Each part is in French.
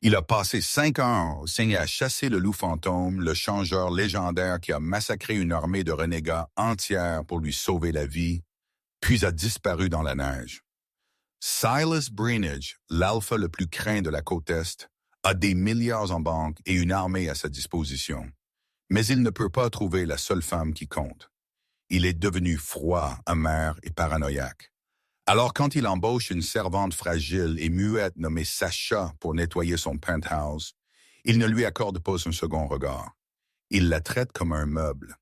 Il a passé 5 ans enseigné à chasser le loup fantôme, le changeur légendaire qui a massacré une armée de renégats entière pour lui sauver la vie, puis a disparu dans la neige. Silas Breenidge, l'alpha le plus craint de la côte Est, a des milliards en banque et une armée à sa disposition. Mais il ne peut pas trouver la seule femme qui compte. Il est devenu froid, amer et paranoïaque. Alors quand il embauche une servante fragile et muette nommée Sacha pour nettoyer son penthouse, il ne lui accorde pas un second regard. Il la traite comme un meuble.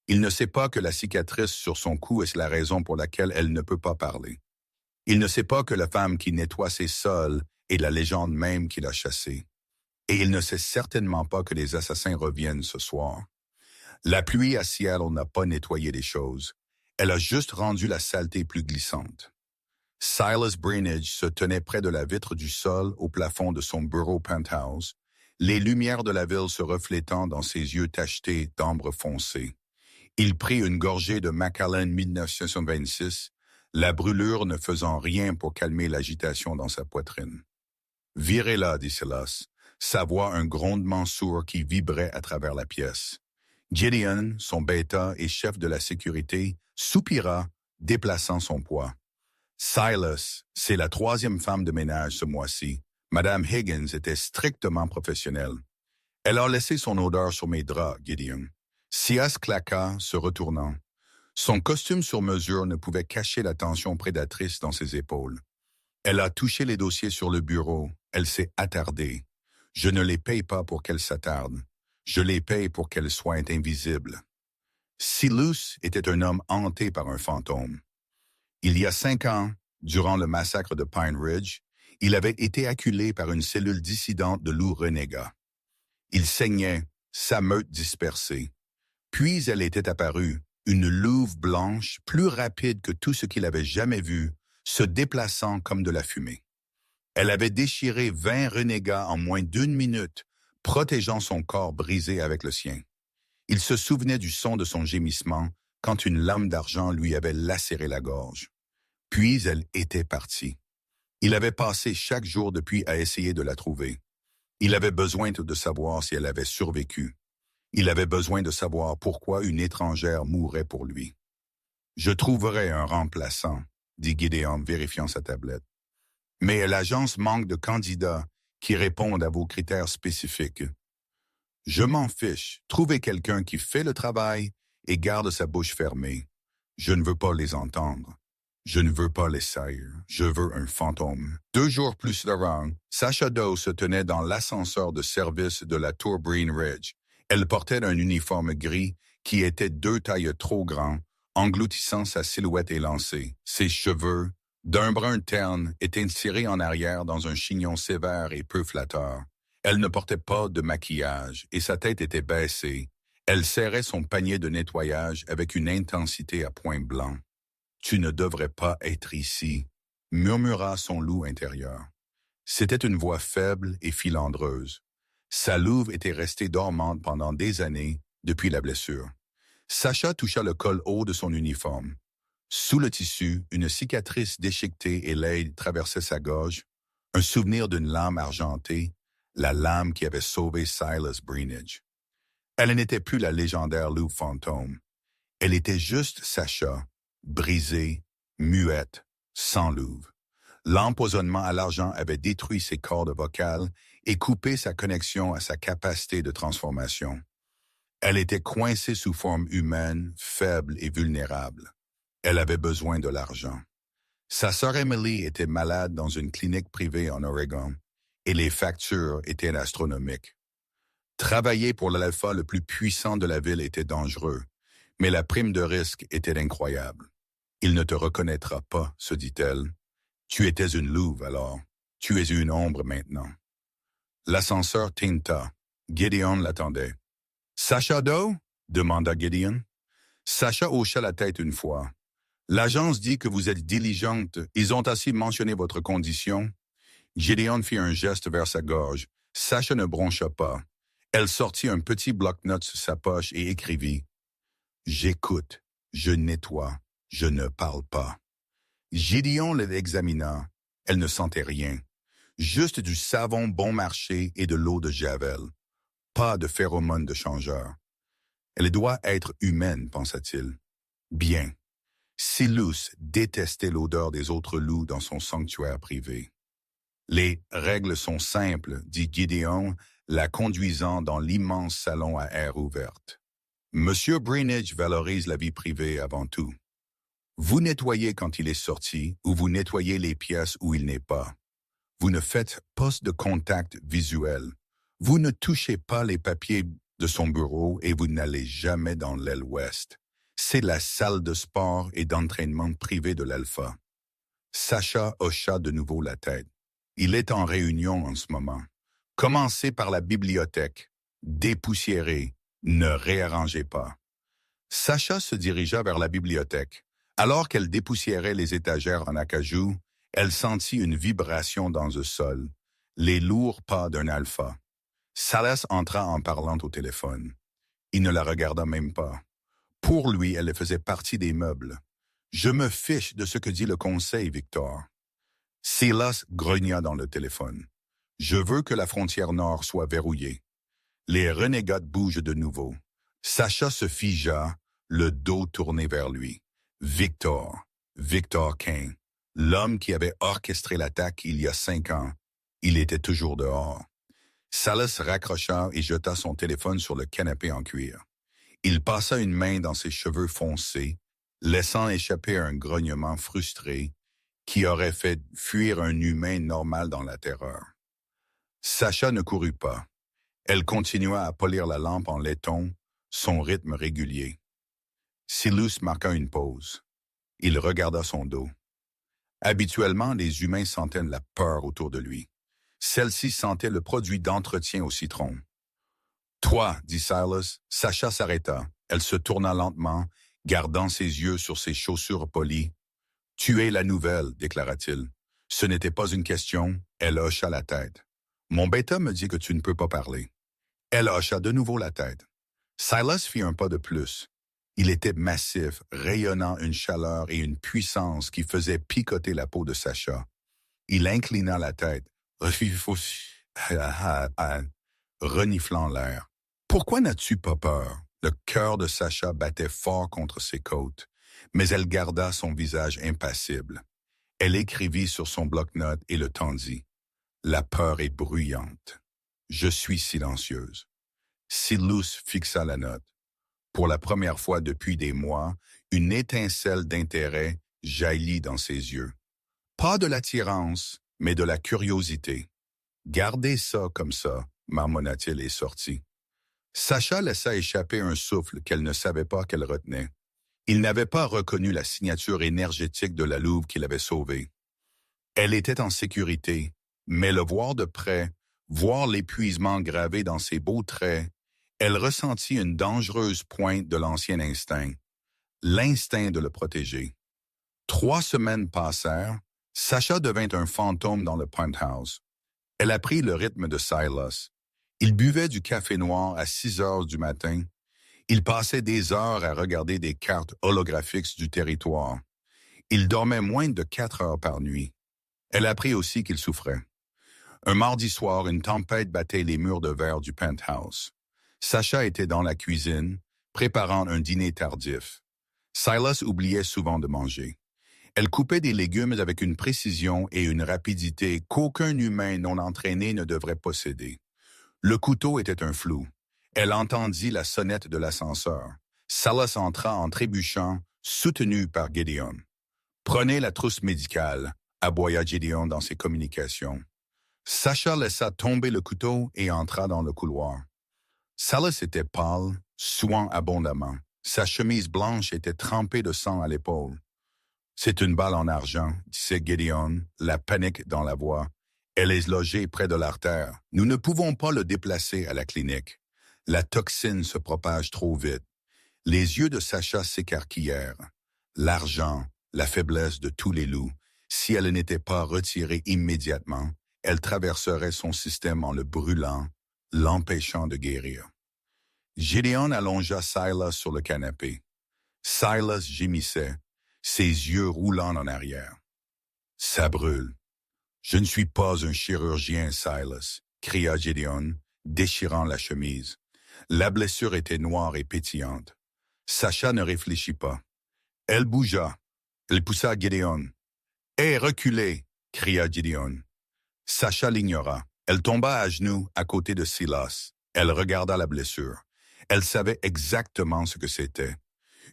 Il ne sait pas que la cicatrice sur son cou est la raison pour laquelle elle ne peut pas parler. Il ne sait pas que la femme qui nettoie ses sols est la légende même qui l'a chassée. Et il ne sait certainement pas que les assassins reviennent ce soir. La pluie à Seattle n'a pas nettoyé les choses. Elle a juste rendu la saleté plus glissante. Silas Breenidge se tenait près de la vitre du sol au plafond de son bureau penthouse, les lumières de la ville se reflétant dans ses yeux tachetés d'ambre foncé. Il prit une gorgée de Macallan 1926, la brûlure ne faisant rien pour calmer l'agitation dans sa poitrine. « Virez-la » dit Silas, sa voix un grondement sourd qui vibrait à travers la pièce. Gideon, son bêta et chef de la sécurité, soupira, déplaçant son poids. Silas, c'est la 3e femme de ménage ce mois-ci. Madame Higgins était strictement professionnelle. Elle a laissé son odeur sur mes draps, Gideon. Sias claqua, se retournant. Son costume sur mesure ne pouvait cacher la tension prédatrice dans ses épaules. Elle a touché les dossiers sur le bureau. Elle s'est attardée. Je ne les paye pas pour qu'elles s'attardent. Je les paye pour qu'elles soient invisibles. Silas était un homme hanté par un fantôme. Il y a 5 ans, durant le massacre de Pine Ridge, il avait été acculé par une cellule dissidente de loups renégats. Il saignait, sa meute dispersée. Puis elle était apparue, une louve blanche, plus rapide que tout ce qu'il avait jamais vu, se déplaçant comme de la fumée. Elle avait déchiré 20 renégats en moins d'1 minute, protégeant son corps brisé avec le sien. Il se souvenait du son de son gémissement quand une lame d'argent lui avait lacéré la gorge. Puis elle était partie. Il avait passé chaque jour depuis à essayer de la trouver. Il avait besoin de savoir si elle avait survécu. Il avait besoin de savoir pourquoi une étrangère mourrait pour lui. « Je trouverai un remplaçant », dit Gideon, vérifiant sa tablette. « Mais l'agence manque de candidats qui répondent à vos critères spécifiques. » « Je m'en fiche. Trouvez quelqu'un qui fait le travail et garde sa bouche fermée. Je ne veux pas les entendre. Je ne veux pas les saillir. Je veux un fantôme. » 2 jours plus tard, Sacha Doe se tenait dans l'ascenseur de service de la tour Breenidge. Elle portait un uniforme gris qui était 2 tailles trop grand, engloutissant sa silhouette élancée. Ses cheveux, d'un brun terne, étaient tirés en arrière dans un chignon sévère et peu flatteur. Elle ne portait pas de maquillage et sa tête était baissée. Elle serrait son panier de nettoyage avec une intensité à point blanc. « Tu ne devrais pas être ici », murmura son loup intérieur. C'était une voix faible et filandreuse. Sa louve était restée dormante pendant des années depuis la blessure. Sacha toucha le col haut de son uniforme. Sous le tissu, une cicatrice déchiquetée et laide traversait sa gorge, un souvenir d'une lame argentée, la lame qui avait sauvé Silas Breenidge. Elle n'était plus la légendaire louve fantôme. Elle était juste Sacha, brisée, muette, sans louve. L'empoisonnement à l'argent avait détruit ses cordes vocales et coupé sa connexion à sa capacité de transformation. Elle était coincée sous forme humaine, faible et vulnérable. Elle avait besoin de l'argent. Sa sœur Emily était malade dans une clinique privée en Oregon, et les factures étaient astronomiques. Travailler pour l'alpha le plus puissant de la ville était dangereux, mais la prime de risque était incroyable. « Il ne te reconnaîtra pas », se dit-elle. « Tu étais une louve alors. Tu es une ombre maintenant. » L'ascenseur tinta. Gideon l'attendait. « Sacha Doe ?» demanda Gideon. Sacha hocha la tête une fois. « L'agence dit que vous êtes diligente. Ils ont ainsi mentionné votre condition. » Gideon fit un geste vers sa gorge. Sacha ne broncha pas. Elle sortit un petit bloc-notes de sa poche et écrivit « J'écoute, je nettoie, je ne parle pas. » Gideon l'examina. Elle ne sentait rien. Juste du savon bon marché et de l'eau de Javel. Pas de phéromones de changeur. Elle doit être humaine, pensa-t-il. Bien. Silas détestait l'odeur des autres loups dans son sanctuaire privé. Les règles sont simples, dit Gideon, la conduisant dans l'immense salon à air ouverte. Monsieur Greenidge valorise la vie privée avant tout. Vous nettoyez quand il est sorti ou vous nettoyez les pièces où il n'est pas. Vous ne faites pas de contact visuel. Vous ne touchez pas les papiers de son bureau et vous n'allez jamais dans l'aile ouest. C'est la salle de sport et d'entraînement privée de l'Alpha. Sacha hocha de nouveau la tête. Il est en réunion en ce moment. Commencez par la bibliothèque. Dépoussiérez. Ne réarrangez pas. Sacha se dirigea vers la bibliothèque. Alors qu'elle dépoussiérait les étagères en acajou, elle sentit une vibration dans le sol, les lourds pas d'un alpha. Salas entra en parlant au téléphone. Il ne la regarda même pas. Pour lui, elle faisait partie des meubles. « Je me fiche de ce que dit le conseil, Victor. » Silas grogna dans le téléphone. « Je veux que la frontière nord soit verrouillée. » Les renégats bougent de nouveau. Sacha se figea, le dos tourné vers lui. Victor Kane, l'homme qui avait orchestré l'attaque il y a 5 ans, il était toujours dehors. Salas raccrocha et jeta son téléphone sur le canapé en cuir. Il passa une main dans ses cheveux foncés, laissant échapper un grognement frustré qui aurait fait fuir un humain normal dans la terreur. Sacha ne courut pas. Elle continua à polir la lampe en laiton, son rythme régulier. Silas marqua une pause. Il regarda son dos. Habituellement, les humains sentaient la peur autour de lui. Celle-ci sentait le produit d'entretien au citron. « Toi, » dit Silas. Sacha s'arrêta. Elle se tourna lentement, gardant ses yeux sur ses chaussures polies. « Tu es la nouvelle, » déclara-t-il. Ce n'était pas une question, elle hocha la tête. « Mon bêta me dit que tu ne peux pas parler. » Elle hocha de nouveau la tête. Silas fit un pas de plus. Il était massif, rayonnant une chaleur et une puissance qui faisaient picoter la peau de Sacha. Il inclina la tête, reniflant l'air. « Pourquoi n'as-tu pas peur? » Le cœur de Sacha battait fort contre ses côtes, mais elle garda son visage impassible. Elle écrivit sur son bloc-notes et le tendit. « La peur est bruyante. Je suis silencieuse. » Silas fixa la note. Pour la première fois depuis des mois, une étincelle d'intérêt jaillit dans ses yeux. Pas de l'attirance, mais de la curiosité. « Gardez ça comme ça, » marmonna-t-il et sortit. Sacha laissa échapper un souffle qu'elle ne savait pas qu'elle retenait. Il n'avait pas reconnu la signature énergétique de la louve qu'il avait sauvée. Elle était en sécurité, mais le voir de près, voir l'épuisement gravé dans ses beaux traits, elle ressentit une dangereuse pointe de l'ancien instinct, l'instinct de le protéger. 3 semaines passèrent, Sacha devint un fantôme dans le penthouse. Elle apprit le rythme de Silas. Il buvait du café noir à 6 heures du matin. Il passait des heures à regarder des cartes holographiques du territoire. Il dormait moins de 4 heures par nuit. Elle apprit aussi qu'il souffrait. Un mardi soir, une tempête battait les murs de verre du penthouse. Sacha était dans la cuisine, préparant un dîner tardif. Silas oubliait souvent de manger. Elle coupait des légumes avec une précision et une rapidité qu'aucun humain non entraîné ne devrait posséder. Le couteau était un flou. Elle entendit la sonnette de l'ascenseur. Silas entra en trébuchant, soutenu par Gideon. « Prenez la trousse médicale », aboya Gideon dans ses communications. Sacha laissa tomber le couteau et entra dans le couloir. Silas était pâle, suant abondamment. Sa chemise blanche était trempée de sang à l'épaule. « C'est une balle en argent », disait Gideon, la panique dans la voix. « Elle est logée près de l'artère. Nous ne pouvons pas le déplacer à la clinique. La toxine se propage trop vite. » Les yeux de Sacha s'écarquillèrent. L'argent, la faiblesse de tous les loups. Si elle n'était pas retirée immédiatement, elle traverserait son système en le brûlant, l'empêchant de guérir. Gideon allongea Silas sur le canapé. Silas gémissait, ses yeux roulant en arrière. « Ça brûle. Je ne suis pas un chirurgien, Silas, cria Gideon, déchirant la chemise. La blessure était noire et pétillante. Sacha ne réfléchit pas. Elle bougea. Elle poussa Gideon. « Hé, reculez !» cria Gideon. Sacha l'ignora. Elle tomba à genoux à côté de Silas. Elle regarda la blessure. Elle savait exactement ce que c'était.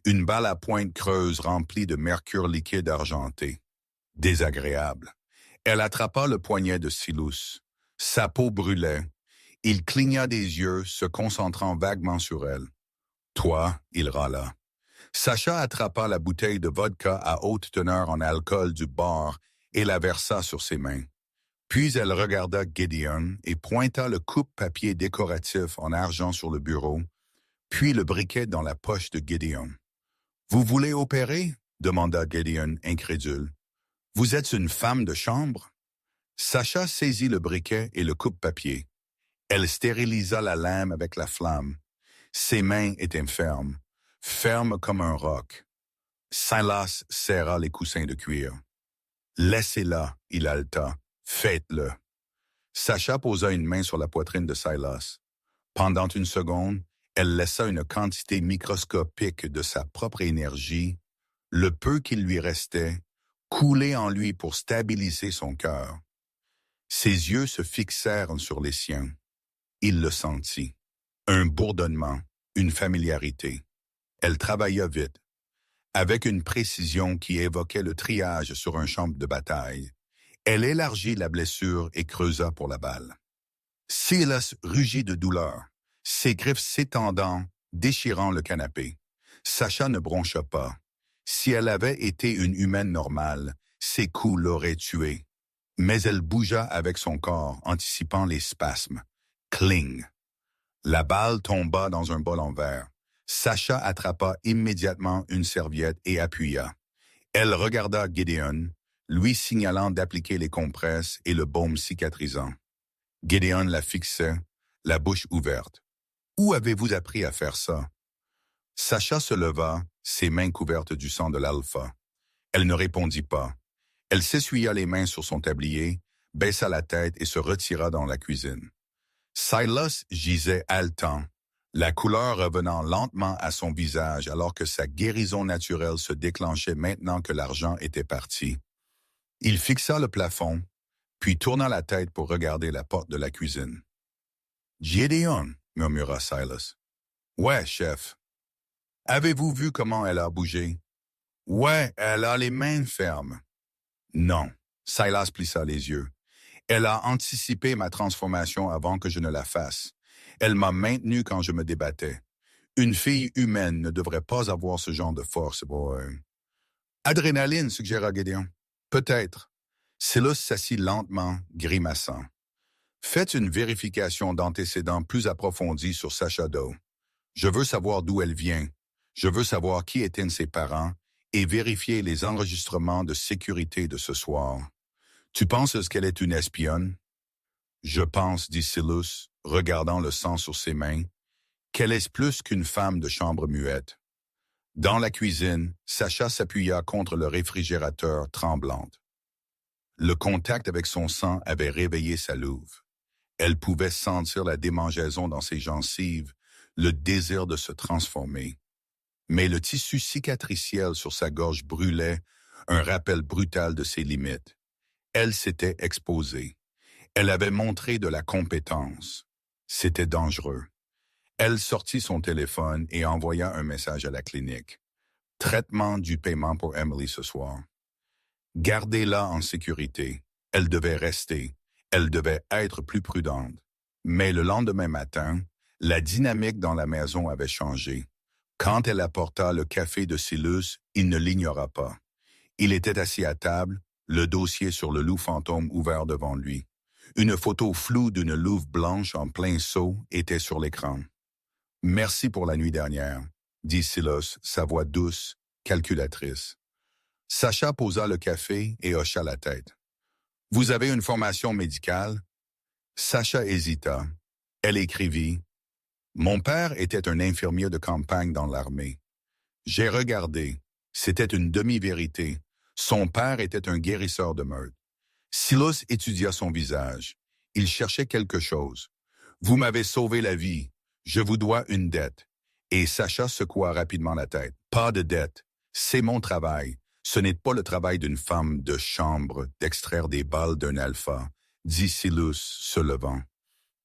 Une balle à pointe creuse remplie de mercure liquide argenté. Désagréable. Elle attrapa le poignet de Silas. Sa peau brûlait. Il cligna des yeux, se concentrant vaguement sur elle. « Toi, » il râla. Sacha attrapa la bouteille de vodka à haute teneur en alcool du bar et la versa sur ses mains. Puis elle regarda Gideon et pointa le coupe-papier décoratif en argent sur le bureau, puis le briquet dans la poche de Gideon. « Vous voulez opérer ?» demanda Gideon, incrédule. « Vous êtes une femme de chambre ?» Sacha saisit le briquet et le coupe-papier. Elle stérilisa la lame avec la flamme. Ses mains étaient fermes comme un roc. Silas serra les coussins de cuir. « Laissez-la, » il haleta. « Faites-le. » Sacha posa une main sur la poitrine de Silas. Pendant une seconde, elle laissa une quantité microscopique de sa propre énergie, le peu qu'il lui restait, couler en lui pour stabiliser son cœur. Ses yeux se fixèrent sur les siens. Il le sentit. Un bourdonnement, une familiarité. Elle travailla vite, avec une précision qui évoquait le triage sur un champ de bataille. Elle élargit la blessure et creusa pour la balle. Silas rugit de douleur, ses griffes s'étendant, déchirant le canapé. Sacha ne broncha pas. Si elle avait été une humaine normale, ses coups l'auraient tuée. Mais elle bougea avec son corps, anticipant les spasmes. Cling! La balle tomba dans un bol en verre. Sacha attrapa immédiatement une serviette et appuya. Elle regarda Gideon, lui signalant d'appliquer les compresses et le baume cicatrisant. Gideon la fixait, la bouche ouverte. « Où avez-vous appris à faire ça? » Sacha se leva, ses mains couvertes du sang de l'alpha. Elle ne répondit pas. Elle s'essuya les mains sur son tablier, baissa la tête et se retira dans la cuisine. Silas gisait haletant, la couleur revenant lentement à son visage alors que sa guérison naturelle se déclenchait maintenant que l'argent était parti. Il fixa le plafond, puis tourna la tête pour regarder la porte de la cuisine. « Gideon, » murmura Silas. « Ouais, chef. »« Avez-vous vu comment elle a bougé? »« Ouais, elle a les mains fermes. »« Non. » Silas plissa les yeux. « Elle a anticipé ma transformation avant que je ne la fasse. Elle m'a maintenu quand je me débattais. Une fille humaine ne devrait pas avoir ce genre de force. Adrénaline, suggéra Gideon. Peut-être. Silas s'assit lentement, grimaçant. Faites une vérification d'antécédents plus approfondie sur Sacha Doe. Je veux savoir d'où elle vient. Je veux savoir qui étaient ses parents et vérifier les enregistrements de sécurité de ce soir. Tu penses qu'elle est une espionne? Je pense, dit Silas, regardant le sang sur ses mains, qu'elle est plus qu'une femme de chambre muette. Dans la cuisine, Sacha s'appuya contre le réfrigérateur, tremblante. Le contact avec son sang avait réveillé sa louve. Elle pouvait sentir la démangeaison dans ses gencives, le désir de se transformer. Mais le tissu cicatriciel sur sa gorge brûlait, un rappel brutal de ses limites. Elle s'était exposée. Elle avait montré de la compétence. C'était dangereux. Elle sortit son téléphone et envoya un message à la clinique. Traitement du paiement pour Emily ce soir. Gardez-la en sécurité. Elle devait rester. Elle devait être plus prudente. Mais le lendemain matin, la dynamique dans la maison avait changé. Quand elle apporta le café de Silas, il ne l'ignora pas. Il était assis à table, le dossier sur le loup fantôme ouvert devant lui. Une photo floue d'une louve blanche en plein saut était sur l'écran. « Merci pour la nuit dernière », dit Silas, sa voix douce, calculatrice. Sacha posa le café et hocha la tête. « Vous avez une formation médicale? » Sacha hésita. Elle écrivit. « Mon père était un infirmier de campagne dans l'armée. J'ai regardé. C'était une demi-vérité. Son père était un guérisseur de meurtre. Silas étudia son visage. Il cherchait quelque chose. « Vous m'avez sauvé la vie. Je vous dois une dette. » Et Sacha secoua rapidement la tête. « Pas de dette. C'est mon travail. Ce n'est pas le travail d'une femme de chambre d'extraire des balles d'un alpha, » dit Silas, se levant.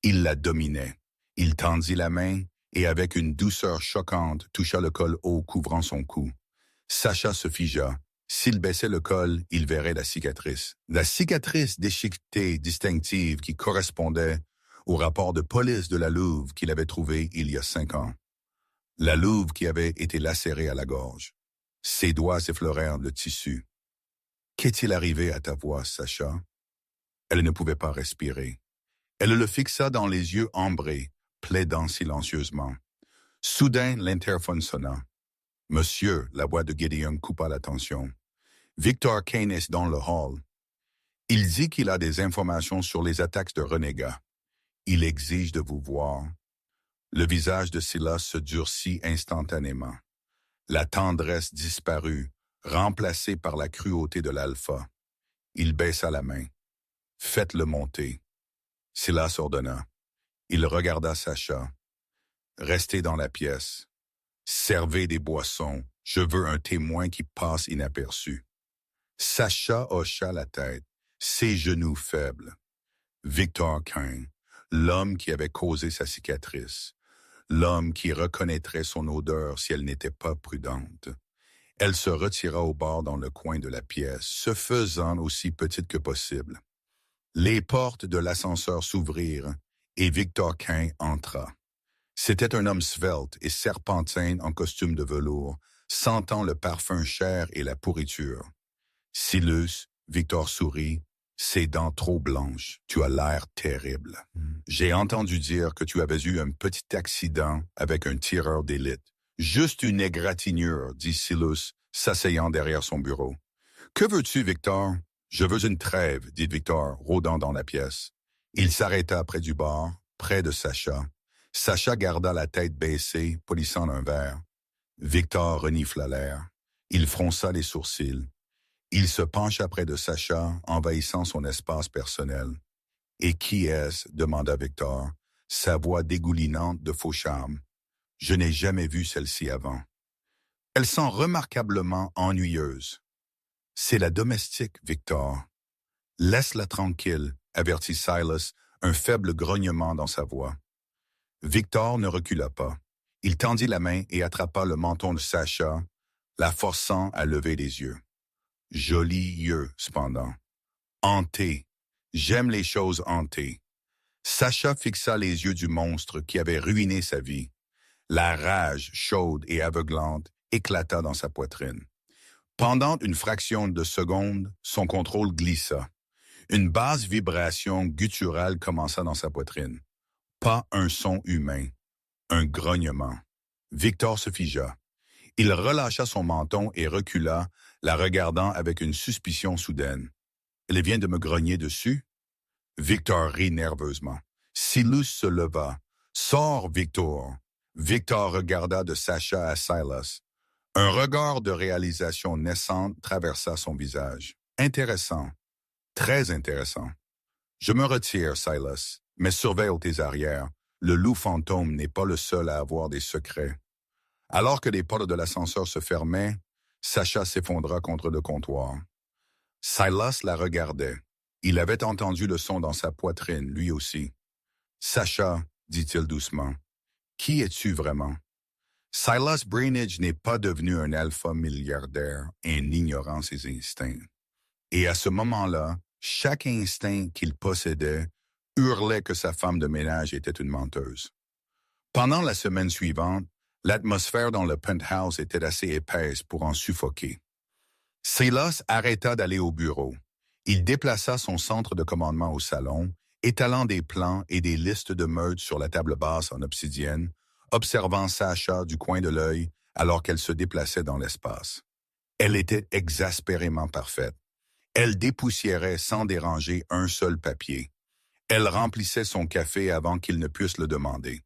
Il la dominait. Il tendit la main et avec une douceur choquante toucha le col haut couvrant son cou. Sacha se figea. S'il baissait le col, il verrait la cicatrice. La cicatrice déchiquetée distinctive qui correspondait au rapport de police de la louve qu'il avait trouvé il y a 5 ans. La louve qui avait été lacérée à la gorge. Ses doigts effleurèrent le tissu. « Qu'est-il arrivé à ta voix, Sacha ?» Elle ne pouvait pas respirer. Elle le fixa dans les yeux ambrés, plaidant silencieusement. Soudain, l'interphone sonna. « Monsieur », la voix de Gideon coupa l'attention. « Victor Kane est dans le hall. Il dit qu'il a des informations sur les attaques de renégats. Il exige de vous voir. » Le visage de Silas se durcit instantanément. La tendresse disparut, remplacée par la cruauté de l'alpha. Il baissa la main. « Faites-le monter. » Silas ordonna. Il regarda Sacha. « Restez dans la pièce. Servez des boissons. Je veux un témoin qui passe inaperçu. » Sacha hocha la tête, ses genoux faibles. Victor Kane, l'homme qui avait causé sa cicatrice, l'homme qui reconnaîtrait son odeur si elle n'était pas prudente. Elle se retira au bord dans le coin de la pièce, se faisant aussi petite que possible. Les portes de l'ascenseur s'ouvrirent et Victor Kane entra. C'était un homme svelte et serpentin en costume de velours, sentant le parfum cher et la pourriture. Silas, Victor sourit, ses dents trop blanches. Tu as l'air terrible. J'ai entendu dire que tu avais eu un petit accident avec un tireur d'élite. Juste une égratignure, dit Silas, s'asseyant derrière son bureau. Que veux-tu, Victor? Je veux une trêve, dit Victor, rôdant dans la pièce. Il s'arrêta près du bar, près de Sacha. Sacha garda la tête baissée, polissant un verre. Victor renifla l'air. Il fronça les sourcils. Il se pencha près de Sacha, envahissant son espace personnel. « Et qui est-ce » demanda Victor, sa voix dégoulinante de faux charme. « Je n'ai jamais vu celle-ci avant. » Elle sent remarquablement ennuyeuse. « C'est la domestique, Victor. »« Laisse-la tranquille, » avertit Silas, un faible grognement dans sa voix. Victor ne recula pas. Il tendit la main et attrapa le menton de Sacha, la forçant à lever les yeux. Jolis yeux, cependant. Hantés. J'aime les choses hantées. Sacha fixa les yeux du monstre qui avait ruiné sa vie. La rage, chaude et aveuglante, éclata dans sa poitrine. Pendant une fraction de seconde, son contrôle glissa. Une basse vibration gutturale commença dans sa poitrine. Pas un son humain, un grognement. Victor se figea. Il relâcha son menton et recula, la regardant avec une suspicion soudaine. « Elle vient de me grogner dessus? » Victor rit nerveusement. Silas se leva. « Sors, Victor !» Victor regarda de Sacha à Silas. Un regard de réalisation naissante traversa son visage. « Intéressant. Très intéressant. Je me retire, Silas, mais surveille tes arrières. Le loup fantôme n'est pas le seul à avoir des secrets. » Alors que les portes de l'ascenseur se fermaient, Sacha s'effondra contre le comptoir. Silas la regardait. Il avait entendu le son dans sa poitrine, lui aussi. « Sacha, » dit-il doucement, « qui es-tu vraiment? » Silas Brainage n'est pas devenu un alpha milliardaire en ignorant ses instincts. Et à ce moment-là, chaque instinct qu'il possédait hurlait que sa femme de ménage était une menteuse. Pendant la semaine suivante, l'atmosphère dans le penthouse était assez épaisse pour en suffoquer. Silas arrêta d'aller au bureau. Il déplaça son centre de commandement au salon, étalant des plans et des listes de meurtres sur la table basse en obsidienne, observant Sacha du coin de l'œil alors qu'elle se déplaçait dans l'espace. Elle était exaspérément parfaite. Elle dépoussiérait sans déranger un seul papier. Elle remplissait son café avant qu'il ne puisse le demander.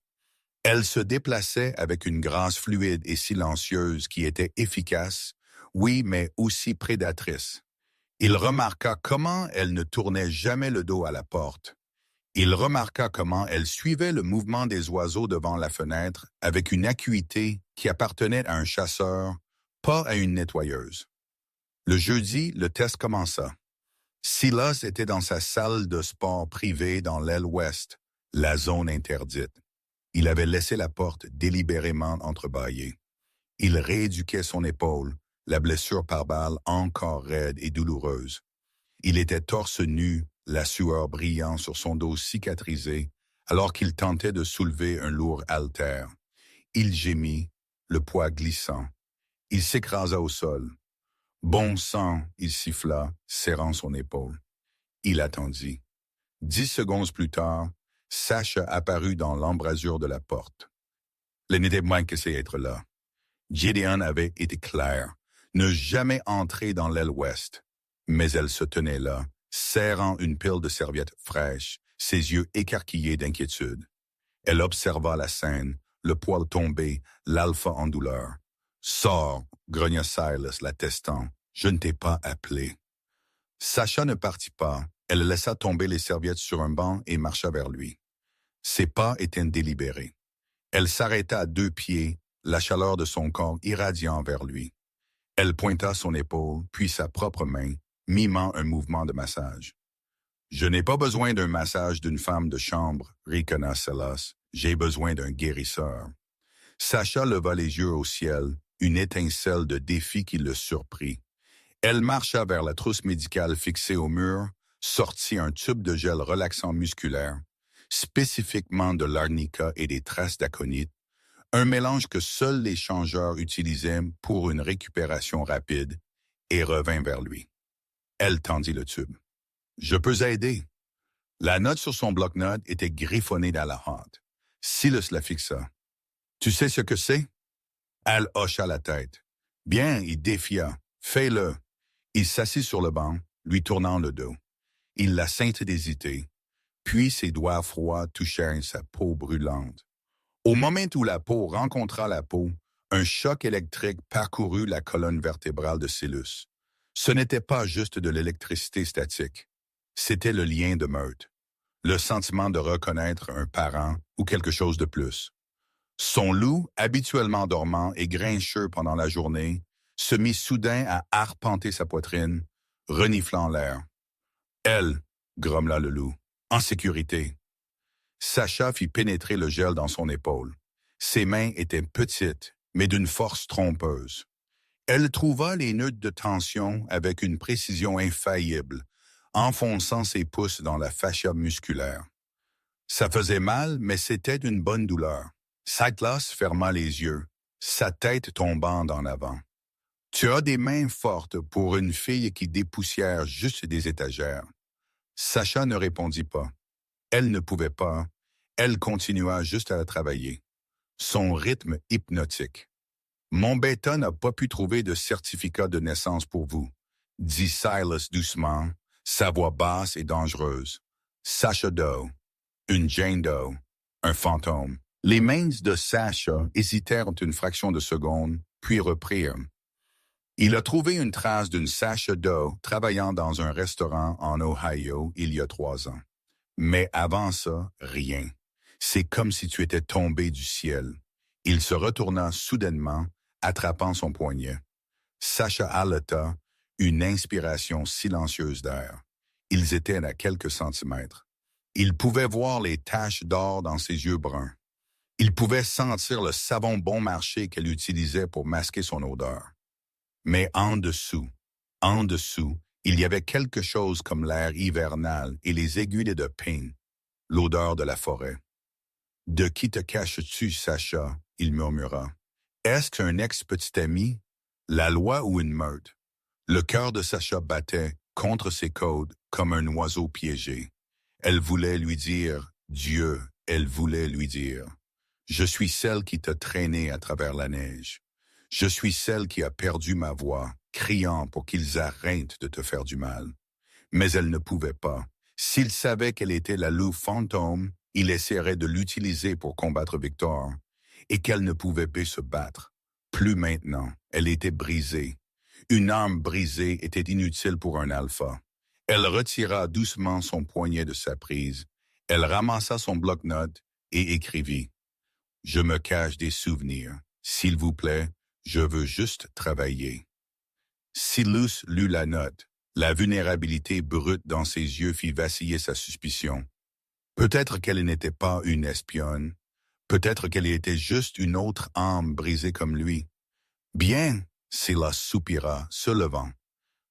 Elle se déplaçait avec une grâce fluide et silencieuse qui était efficace, oui, mais aussi prédatrice. Il remarqua comment elle ne tournait jamais le dos à la porte. Il remarqua comment elle suivait le mouvement des oiseaux devant la fenêtre avec une acuité qui appartenait à un chasseur, pas à une nettoyeuse. Le jeudi, le test commença. Silas était dans sa salle de sport privée dans l'aile ouest, la zone interdite. Il avait laissé la porte délibérément entrebâillée. Il rééduquait son épaule, la blessure par balle encore raide et douloureuse. Il était torse nu, la sueur brillant sur son dos cicatrisé, alors qu'il tentait de soulever un lourd haltère. Il gémit, le poids glissant. Il s'écrasa au sol. Bon sang, il siffla, serrant son épaule. Il attendit. 10 secondes plus tard, Sasha apparut dans l'embrasure de la porte. Elle n'était moins que c'est être là. Gideon avait été clair, ne jamais entrer dans l'aile ouest. Mais elle se tenait là, serrant une pile de serviettes fraîches, ses yeux écarquillés d'inquiétude. Elle observa la scène, le poil tombé, l'alpha en douleur. « Sors !» grogna Silas, l'attestant. « Je ne t'ai pas appelé. » Sasha ne partit pas. Elle laissa tomber les serviettes sur un banc et marcha vers lui. Ses pas étaient délibérés. Elle s'arrêta à 2 pieds, la chaleur de son corps irradiant vers lui. Elle pointa son épaule, puis sa propre main, mimant un mouvement de massage. « Je n'ai pas besoin d'un massage d'une femme de chambre, ricana Silas. J'ai besoin d'un guérisseur. » Sasha leva les yeux au ciel, une étincelle de défi qui le surprit. Elle marcha vers la trousse médicale fixée au mur, sortit un tube de gel relaxant musculaire, spécifiquement de l'arnica et des traces d'aconite, un mélange que seuls les changeurs utilisaient pour une récupération rapide, et revint vers lui. Elle tendit le tube. « Je peux aider. » La note sur son bloc-notes était griffonnée dans la hâte. Silas la fixa. « Tu sais ce que c'est? » Elle hocha la tête. « Bien, il défia. Fais-le. » Il s'assit sur le banc, lui tournant le dos. Il la sentait hésiter, puis ses doigts froids touchèrent sa peau brûlante. Au moment où la peau rencontra la peau, un choc électrique parcourut la colonne vertébrale de Silas. Ce n'était pas juste de l'électricité statique. C'était le lien de meute, le sentiment de reconnaître un parent ou quelque chose de plus. Son loup, habituellement dormant et grincheux pendant la journée, se mit soudain à arpenter sa poitrine, reniflant l'air. « Elle » grommela le loup, « en sécurité. » Sasha fit pénétrer le gel dans son épaule. Ses mains étaient petites, mais d'une force trompeuse. Elle trouva les nœuds de tension avec une précision infaillible, enfonçant ses pouces dans la fascia musculaire. Ça faisait mal, mais c'était une bonne douleur. Silas ferma les yeux, sa tête tombant en avant. « Tu as des mains fortes pour une fille qui dépoussière juste des étagères. » Sasha ne répondit pas. Elle ne pouvait pas. Elle continua juste à travailler. Son rythme hypnotique. « Mon bêta n'a pas pu trouver de certificat de naissance pour vous, » dit Silas doucement, sa voix basse et dangereuse. « Sasha Doe. Une Jane Doe. Un fantôme. » Les mains de Sasha hésitèrent une fraction de seconde, puis reprirent. Il a trouvé une trace d'une Sasha Doe travaillant dans un restaurant en Ohio il y a 3 ans. Mais avant ça, rien. C'est comme si tu étais tombé du ciel. Il se retourna soudainement, attrapant son poignet. Sasha haleta, une inspiration silencieuse d'air. Ils étaient à quelques centimètres. Il pouvait voir les taches d'or dans ses yeux bruns. Il pouvait sentir le savon bon marché qu'elle utilisait pour masquer son odeur. Mais en dessous, il y avait quelque chose comme l'air hivernal et les aiguilles de pin, l'odeur de la forêt. « De qui te caches-tu, Sasha ?» il murmura. « Est-ce qu'un ex-petit ami? La loi ou une meute? » Le cœur de Sasha battait contre ses côtes comme un oiseau piégé. Elle voulait lui dire « Dieu », elle voulait lui dire « Je suis celle qui t'a traîné à travers la neige. Je suis celle qui a perdu ma voix, criant pour qu'ils arrêtent de te faire du mal. » Mais elle ne pouvait pas. S'il savait qu'elle était la loup fantôme, il essaierait de l'utiliser pour combattre Victor, et qu'elle ne pouvait pas se battre. Plus maintenant, elle était brisée. Une arme brisée était inutile pour un alpha. Elle retira doucement son poignet de sa prise. Elle ramassa son bloc-notes et écrivit « Je me cache des souvenirs. S'il vous plaît, je veux juste travailler. » Silas lut la note. La vulnérabilité brute dans ses yeux fit vaciller sa suspicion. Peut-être qu'elle n'était pas une espionne. Peut-être qu'elle était juste une autre âme brisée comme lui. Bien, Silas soupira, se levant.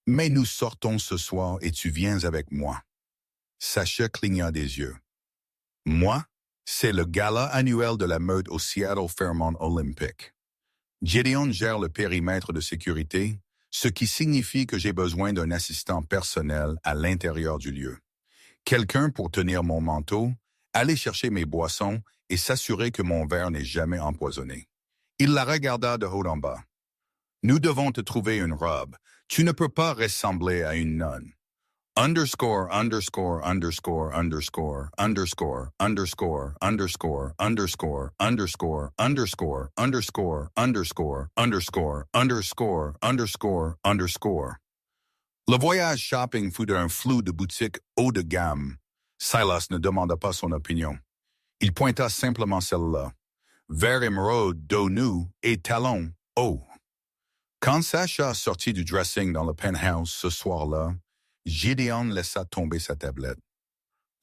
Mais nous sortons ce soir et tu viens avec moi. Sasha cligna des yeux. Moi, c'est le gala annuel de la mode au Seattle Fairmont Olympic. Gideon gère le périmètre de sécurité, ce qui signifie que j'ai besoin d'un assistant personnel à l'intérieur du lieu. Quelqu'un pour tenir mon manteau, aller chercher mes boissons et s'assurer que mon verre n'est jamais empoisonné. Il la regarda de haut en bas. Nous devons te trouver une robe. Tu ne peux pas ressembler à une nonne. Underscore, underscore, underscore, underscore, underscore, underscore, underscore, underscore, underscore, underscore, underscore, underscore, underscore, underscore, underscore, underscore. Le voyage shopping fut un flou de boutiques haut de gamme. Silas ne demanda pas son opinion. Il pointa simplement celle-là. Vert émeraude, dos nu et talons hauts. Quand Sasha sortit du dressing dans le penthouse ce soir-là, Gideon laissa tomber sa tablette.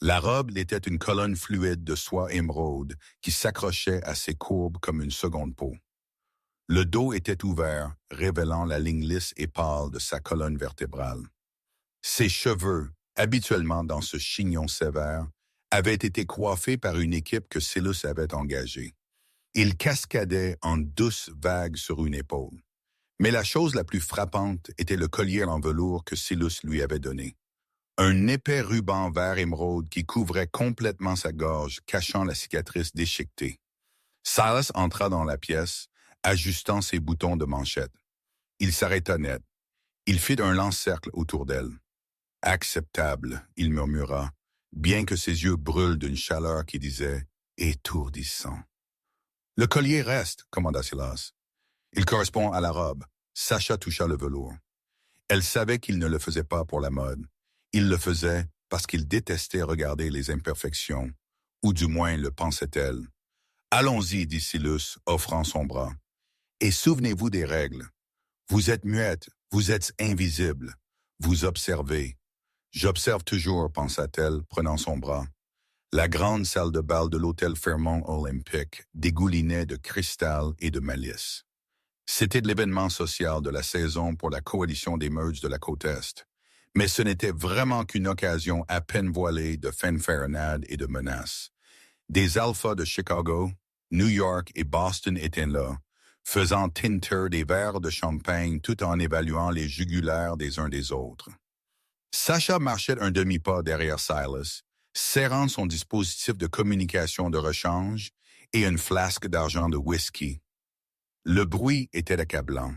La robe était une colonne fluide de soie émeraude qui s'accrochait à ses courbes comme une seconde peau. Le dos était ouvert, révélant la ligne lisse et pâle de sa colonne vertébrale. Ses cheveux, habituellement dans ce chignon sévère, avaient été coiffés par une équipe que Silas avait engagée. Ils cascadaient en douces vagues sur une épaule. Mais la chose la plus frappante était le collier en velours que Silas lui avait donné. Un épais ruban vert émeraude qui couvrait complètement sa gorge, cachant la cicatrice déchiquetée. Silas entra dans la pièce, ajustant ses boutons de manchette. Il s'arrêta net. Il fit un lent cercle autour d'elle. « Acceptable », il murmura, bien que ses yeux brûlent d'une chaleur qui disait « étourdissant ». « Le collier reste », commanda Silas. « Il correspond à la robe. » Sasha toucha le velours. Elle savait qu'il ne le faisait pas pour la mode. Il le faisait parce qu'il détestait regarder les imperfections, ou du moins le pensait-elle. « Allons-y, dit Silas, offrant son bras. « Et souvenez-vous des règles. Vous êtes muette, vous êtes invisible. Vous observez. »« J'observe toujours, pensa-t-elle, prenant son bras. La grande salle de bal de l'hôtel Fairmont Olympic dégoulinait de cristal et de malice. C'était de l'événement social de la saison pour la coalition des Merges de la côte Est. Mais ce n'était vraiment qu'une occasion à peine voilée de fanfaronnade et de menaces. Des alphas de Chicago, New York et Boston étaient là, faisant tinter des verres de champagne tout en évaluant les jugulaires des uns des autres. Sasha marchait un demi-pas derrière Silas, serrant son dispositif de communication de rechange et une flasque d'argent de whisky. Le bruit était accablant.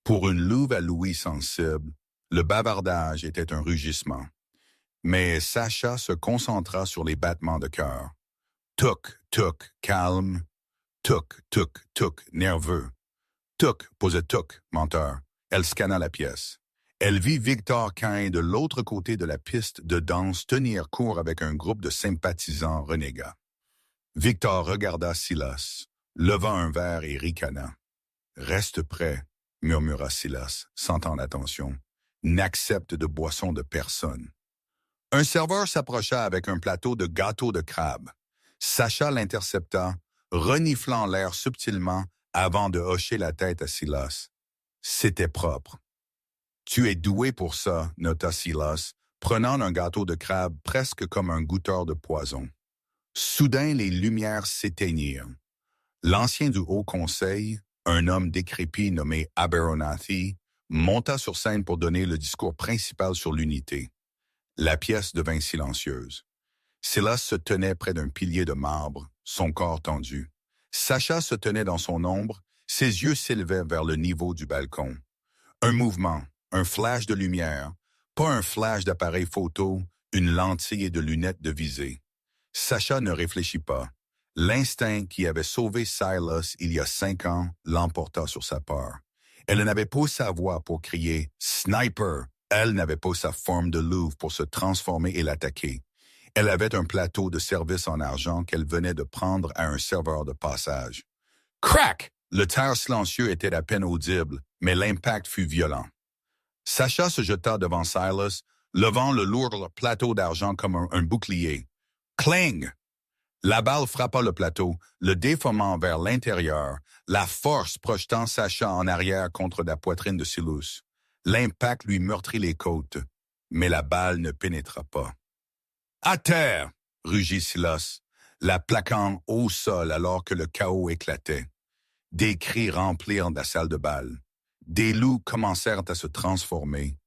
Pour une louve à l'ouïe sensible, le bavardage était un rugissement. Mais Sasha se concentra sur les battements de cœur. Tuc, tuc, calme. Tuc, tuc, tuc, nerveux. Tuc, posait tuc, menteur. Elle scanna la pièce. Elle vit Victor Cain de l'autre côté de la piste de danse tenir court avec un groupe de sympathisants renégats. Victor regarda Silas, leva un verre et ricana. « Reste prêt, » murmura Silas, sentant l'attention. « N'accepte de boisson de personne. » Un serveur s'approcha avec un plateau de gâteau de crabe. Sasha l'intercepta, reniflant l'air subtilement avant de hocher la tête à Silas. C'était propre. « Tu es doué pour ça, » nota Silas, prenant un gâteau de crabe presque comme un goûteur de poison. Soudain, les lumières s'éteignirent. L'ancien du Haut Conseil, un homme décrépit nommé Abernathy, monta sur scène pour donner le discours principal sur l'unité. La pièce devint silencieuse. Silas se tenait près d'un pilier de marbre, son corps tendu. Sasha se tenait dans son ombre, ses yeux s'élevaient vers le niveau du balcon. Un mouvement, un flash de lumière, pas un flash d'appareil photo, une lentille et de lunettes de visée. Sasha ne réfléchit pas. L'instinct qui avait sauvé Silas il y a 5 ans l'emporta sur sa peur. Elle n'avait pas sa voix pour crier « Sniper ». Elle n'avait pas sa forme de louve pour se transformer et l'attaquer. Elle avait un plateau de service en argent qu'elle venait de prendre à un serveur de passage. Crac! Le tir silencieux était à peine audible, mais l'impact fut violent. Sasha se jeta devant Silas, levant le lourd plateau d'argent comme un bouclier. Cling! La balle frappa le plateau, le déformant vers l'intérieur, la force projetant Sasha en arrière contre la poitrine de Silas. L'impact lui meurtrit les côtes, mais la balle ne pénétra pas. « À terre! » rugit Silas, la plaquant au sol alors que le chaos éclatait. Des cris remplirent la salle de bal. Des loups commencèrent à se transformer.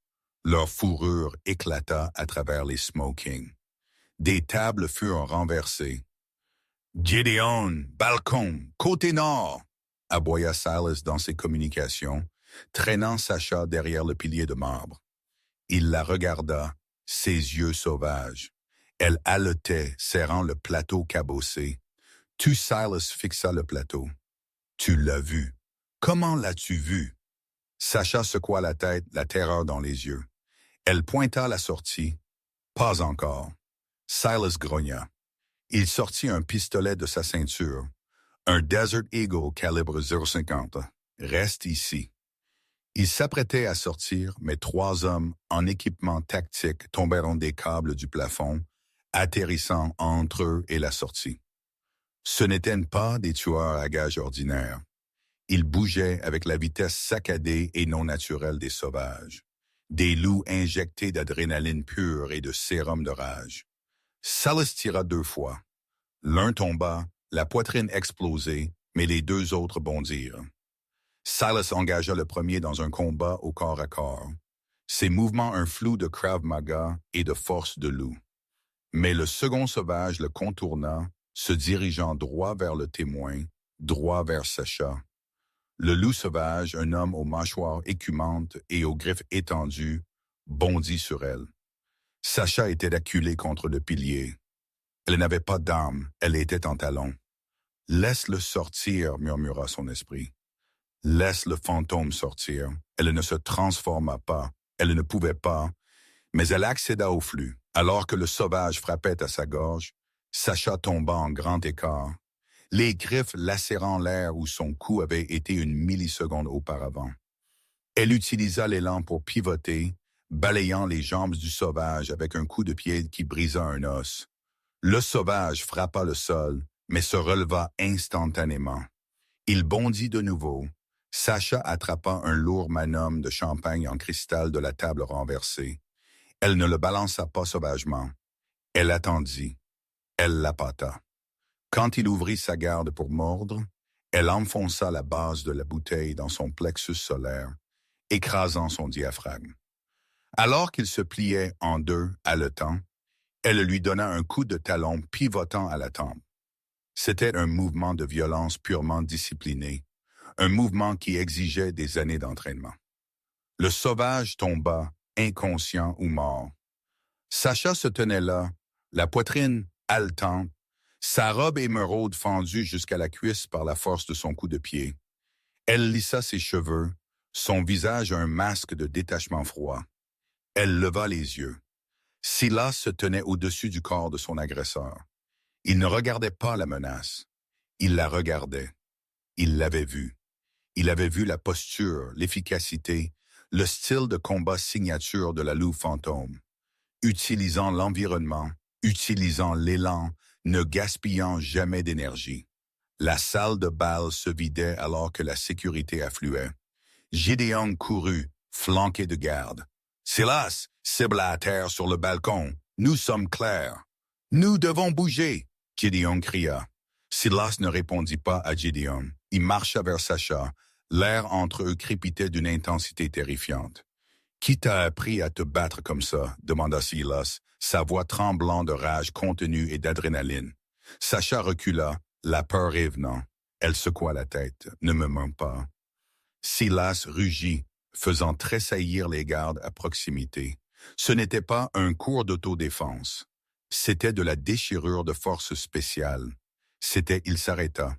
Leur fourrure éclata à travers les smokings. Des tables furent renversées. « Gideon, balcon, côté nord !» aboya Silas dans ses communications, traînant Sasha derrière le pilier de marbre. Il la regarda, ses yeux sauvages. Elle haletait, serrant le plateau cabossé. Tout Silas fixa le plateau. « Tu l'as vu. Comment l'as-tu vu? » Sasha secoua la tête, la terreur dans les yeux. Elle pointa la sortie. « Pas encore. » Silas grogna. Il sortit un pistolet de sa ceinture. Un Desert Eagle calibre 0,50. « Reste ici. » Il s'apprêtait à sortir, mais 3 hommes en équipement tactique tombèrent des câbles du plafond, atterrissant entre eux et la sortie. Ce n'étaient pas des tueurs à gages ordinaires. Ils bougeaient avec la vitesse saccadée et non naturelle des sauvages. Des loups injectés d'adrénaline pure et de sérum de rage. Silas tira 2 fois. L'un tomba, la poitrine explosée, mais les 2 autres bondirent. Silas engagea le premier dans un combat au corps à corps. Ses mouvements un flou de Krav Maga et de force de loup. Mais le second sauvage le contourna, se dirigeant droit vers le témoin, droit vers Sasha. Le loup sauvage, un homme aux mâchoires écumantes et aux griffes étendues, bondit sur elle. Sasha était acculée contre le pilier. Elle n'avait pas d'arme, elle était en talons. « Laisse-le sortir » murmura son esprit. « Laisse le fantôme sortir. » Elle ne se transforma pas, elle ne pouvait pas, mais elle accéda au flux. Alors que le sauvage frappait à sa gorge, Sasha tomba en grand écart, les griffes lacérant l'air où son cou avait été une milliseconde auparavant. Elle utilisa l'élan pour pivoter, balayant les jambes du sauvage avec un coup de pied qui brisa un os. Le sauvage frappa le sol, mais se releva instantanément. Il bondit de nouveau. Sasha attrapa un lourd manum de champagne en cristal de la table renversée. Elle ne le balança pas sauvagement. Elle attendit. Elle l'appâta. Quand il ouvrit sa garde pour mordre, elle enfonça la base de la bouteille dans son plexus solaire, écrasant son diaphragme. Alors qu'il se pliait en 2, haletant, elle lui donna un coup de talon pivotant à la tempe. C'était un mouvement de violence purement discipliné, un mouvement qui exigeait des années d'entraînement. Le sauvage tomba, inconscient ou mort. Sasha se tenait là, la poitrine haletante, sa robe émeraude fendue jusqu'à la cuisse par la force de son coup de pied. Elle lissa ses cheveux, son visage un masque de détachement froid. Elle leva les yeux. Silas se tenait au-dessus du corps de son agresseur. Il ne regardait pas la menace. Il la regardait. Il l'avait vue. Il avait vu la posture, l'efficacité, le style de combat signature de la louve fantôme. Utilisant l'environnement, utilisant l'élan, ne gaspillant jamais d'énergie. La salle de bal se vidait alors que la sécurité affluait. Gideon courut, flanqué de garde. « Silas, cible à terre sur le balcon. Nous sommes clairs. »« Nous devons bouger !» Gideon cria. Silas ne répondit pas à Gideon. Il marcha vers Sasha. L'air entre eux crépitait d'une intensité terrifiante. « Qui t'a appris à te battre comme ça ?» demanda Silas, sa voix tremblant de rage contenue et d'adrénaline. Sasha recula, la peur revenant. Elle secoua la tête. « Ne me mens pas. » Silas rugit, faisant tressaillir les gardes à proximité. Ce n'était pas un cours d'autodéfense. C'était de la déchirure de force spéciale. Il s'arrêta.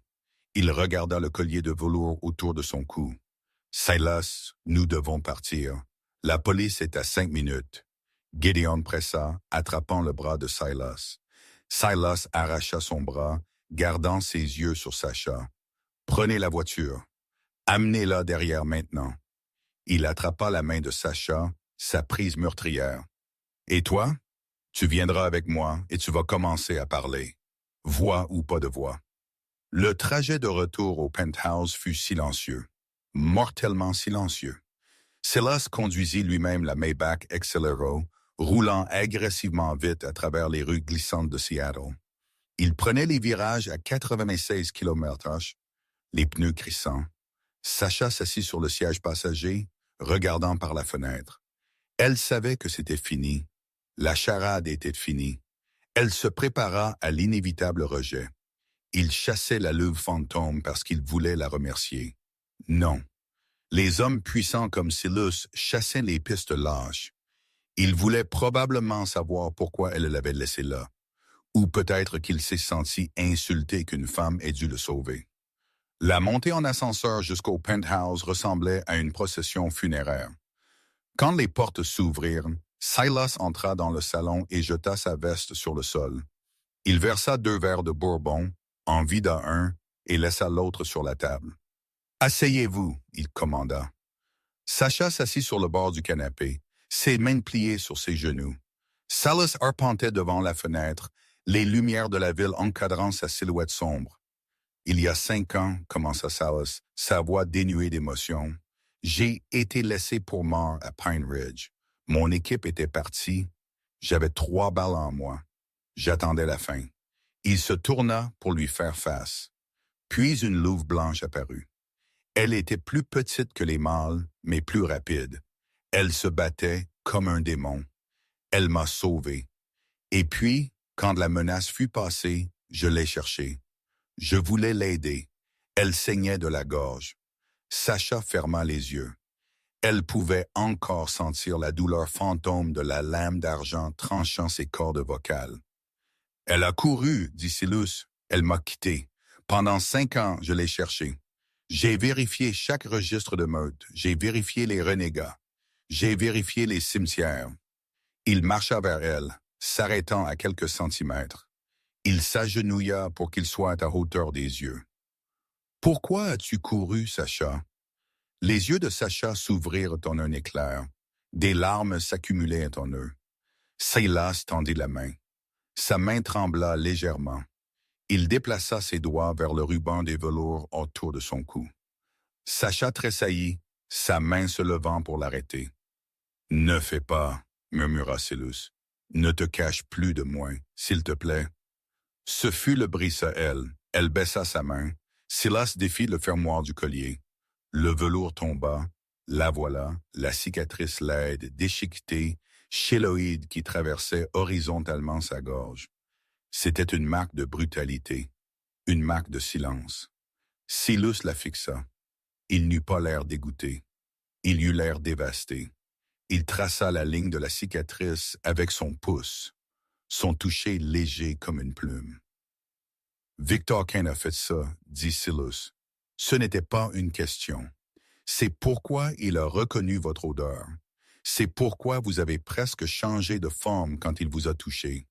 Il regarda le collier de velours autour de son cou. Silas, nous devons partir. La police est à 5 minutes. Gideon pressa, attrapant le bras de Silas. Silas arracha son bras, gardant ses yeux sur Sacha. Prenez la voiture. Amenez-la derrière maintenant. Il attrapa la main de Sacha, sa prise meurtrière. Et toi? Tu viendras avec moi et tu vas commencer à parler. Voix ou pas de voix. Le trajet de retour au penthouse fut silencieux. Mortellement silencieux. Silas conduisit lui-même la Maybach Excelero, roulant agressivement vite à travers les rues glissantes de Seattle. Il prenait les virages à 96 km/h, les pneus crissants. Sacha s'assit sur le siège passager, regardant par la fenêtre. Elle savait que c'était fini. La charade était finie. Elle se prépara à l'inévitable rejet. Il chassait la louve fantôme parce qu'il voulait la remercier. Non. Les hommes puissants comme Silas chassaient les pistes lâches. Il voulait probablement savoir pourquoi elle l'avait laissé là. Ou peut-être qu'il s'est senti insulté qu'une femme ait dû le sauver. La montée en ascenseur jusqu'au penthouse ressemblait à une procession funéraire. Quand les portes s'ouvrirent, Silas entra dans le salon et jeta sa veste sur le sol. Il versa 2 verres de bourbon, en vida un, et laissa l'autre sur la table. « Asseyez-vous », il commanda. Sacha s'assit sur le bord du canapé, ses mains pliées sur ses genoux. Silas arpentait devant la fenêtre, les lumières de la ville encadrant sa silhouette sombre. « Il y a 5 ans, commença Silas, sa voix dénuée d'émotion, j'ai été laissé pour mort à Pine Ridge. Mon équipe était partie. J'avais 3 balles en moi. J'attendais la fin. Il se tourna pour lui faire face. Puis une louve blanche apparut. Elle était plus petite que les mâles, mais plus rapide. Elle se battait comme un démon. Elle m'a sauvé. Et puis, quand la menace fut passée, je l'ai cherchée. Je voulais l'aider. Elle saignait de la gorge. Sacha ferma les yeux. Elle pouvait encore sentir la douleur fantôme de la lame d'argent tranchant ses cordes vocales. « Elle a couru, dit Silas. Elle m'a quitté. Pendant 5 ans, je l'ai cherchée. J'ai vérifié chaque registre de meurtre. J'ai vérifié les renégats. J'ai vérifié les cimetières. » Il marcha vers elle, s'arrêtant à quelques centimètres. Il s'agenouilla pour qu'il soit à hauteur des yeux. « Pourquoi as-tu couru, Sacha? » Les yeux de Sacha s'ouvrirent en un éclair. Des larmes s'accumulaient en eux. Silas tendit la main. Sa main trembla légèrement. Il déplaça ses doigts vers le ruban des velours autour de son cou. Sacha tressaillit, sa main se levant pour l'arrêter. « Ne fais pas, » murmura Silas. « Ne te cache plus de moi, s'il te plaît. » Ce fut le brise-à-elle. Elle baissa sa main. Silas défit le fermoir du collier. Le velours tomba. La voilà, la cicatrice laide, déchiquetée, chéloïde qui traversait horizontalement sa gorge. C'était une marque de brutalité, une marque de silence. Silas la fixa. Il n'eut pas l'air dégoûté. Il eut l'air dévasté. Il traça la ligne de la cicatrice avec son pouce, son toucher léger comme une plume. « Victor Kane a fait ça, » dit Silas. « Ce n'était pas une question. C'est pourquoi il a reconnu votre odeur. C'est pourquoi vous avez presque changé de forme quand il vous a touché. »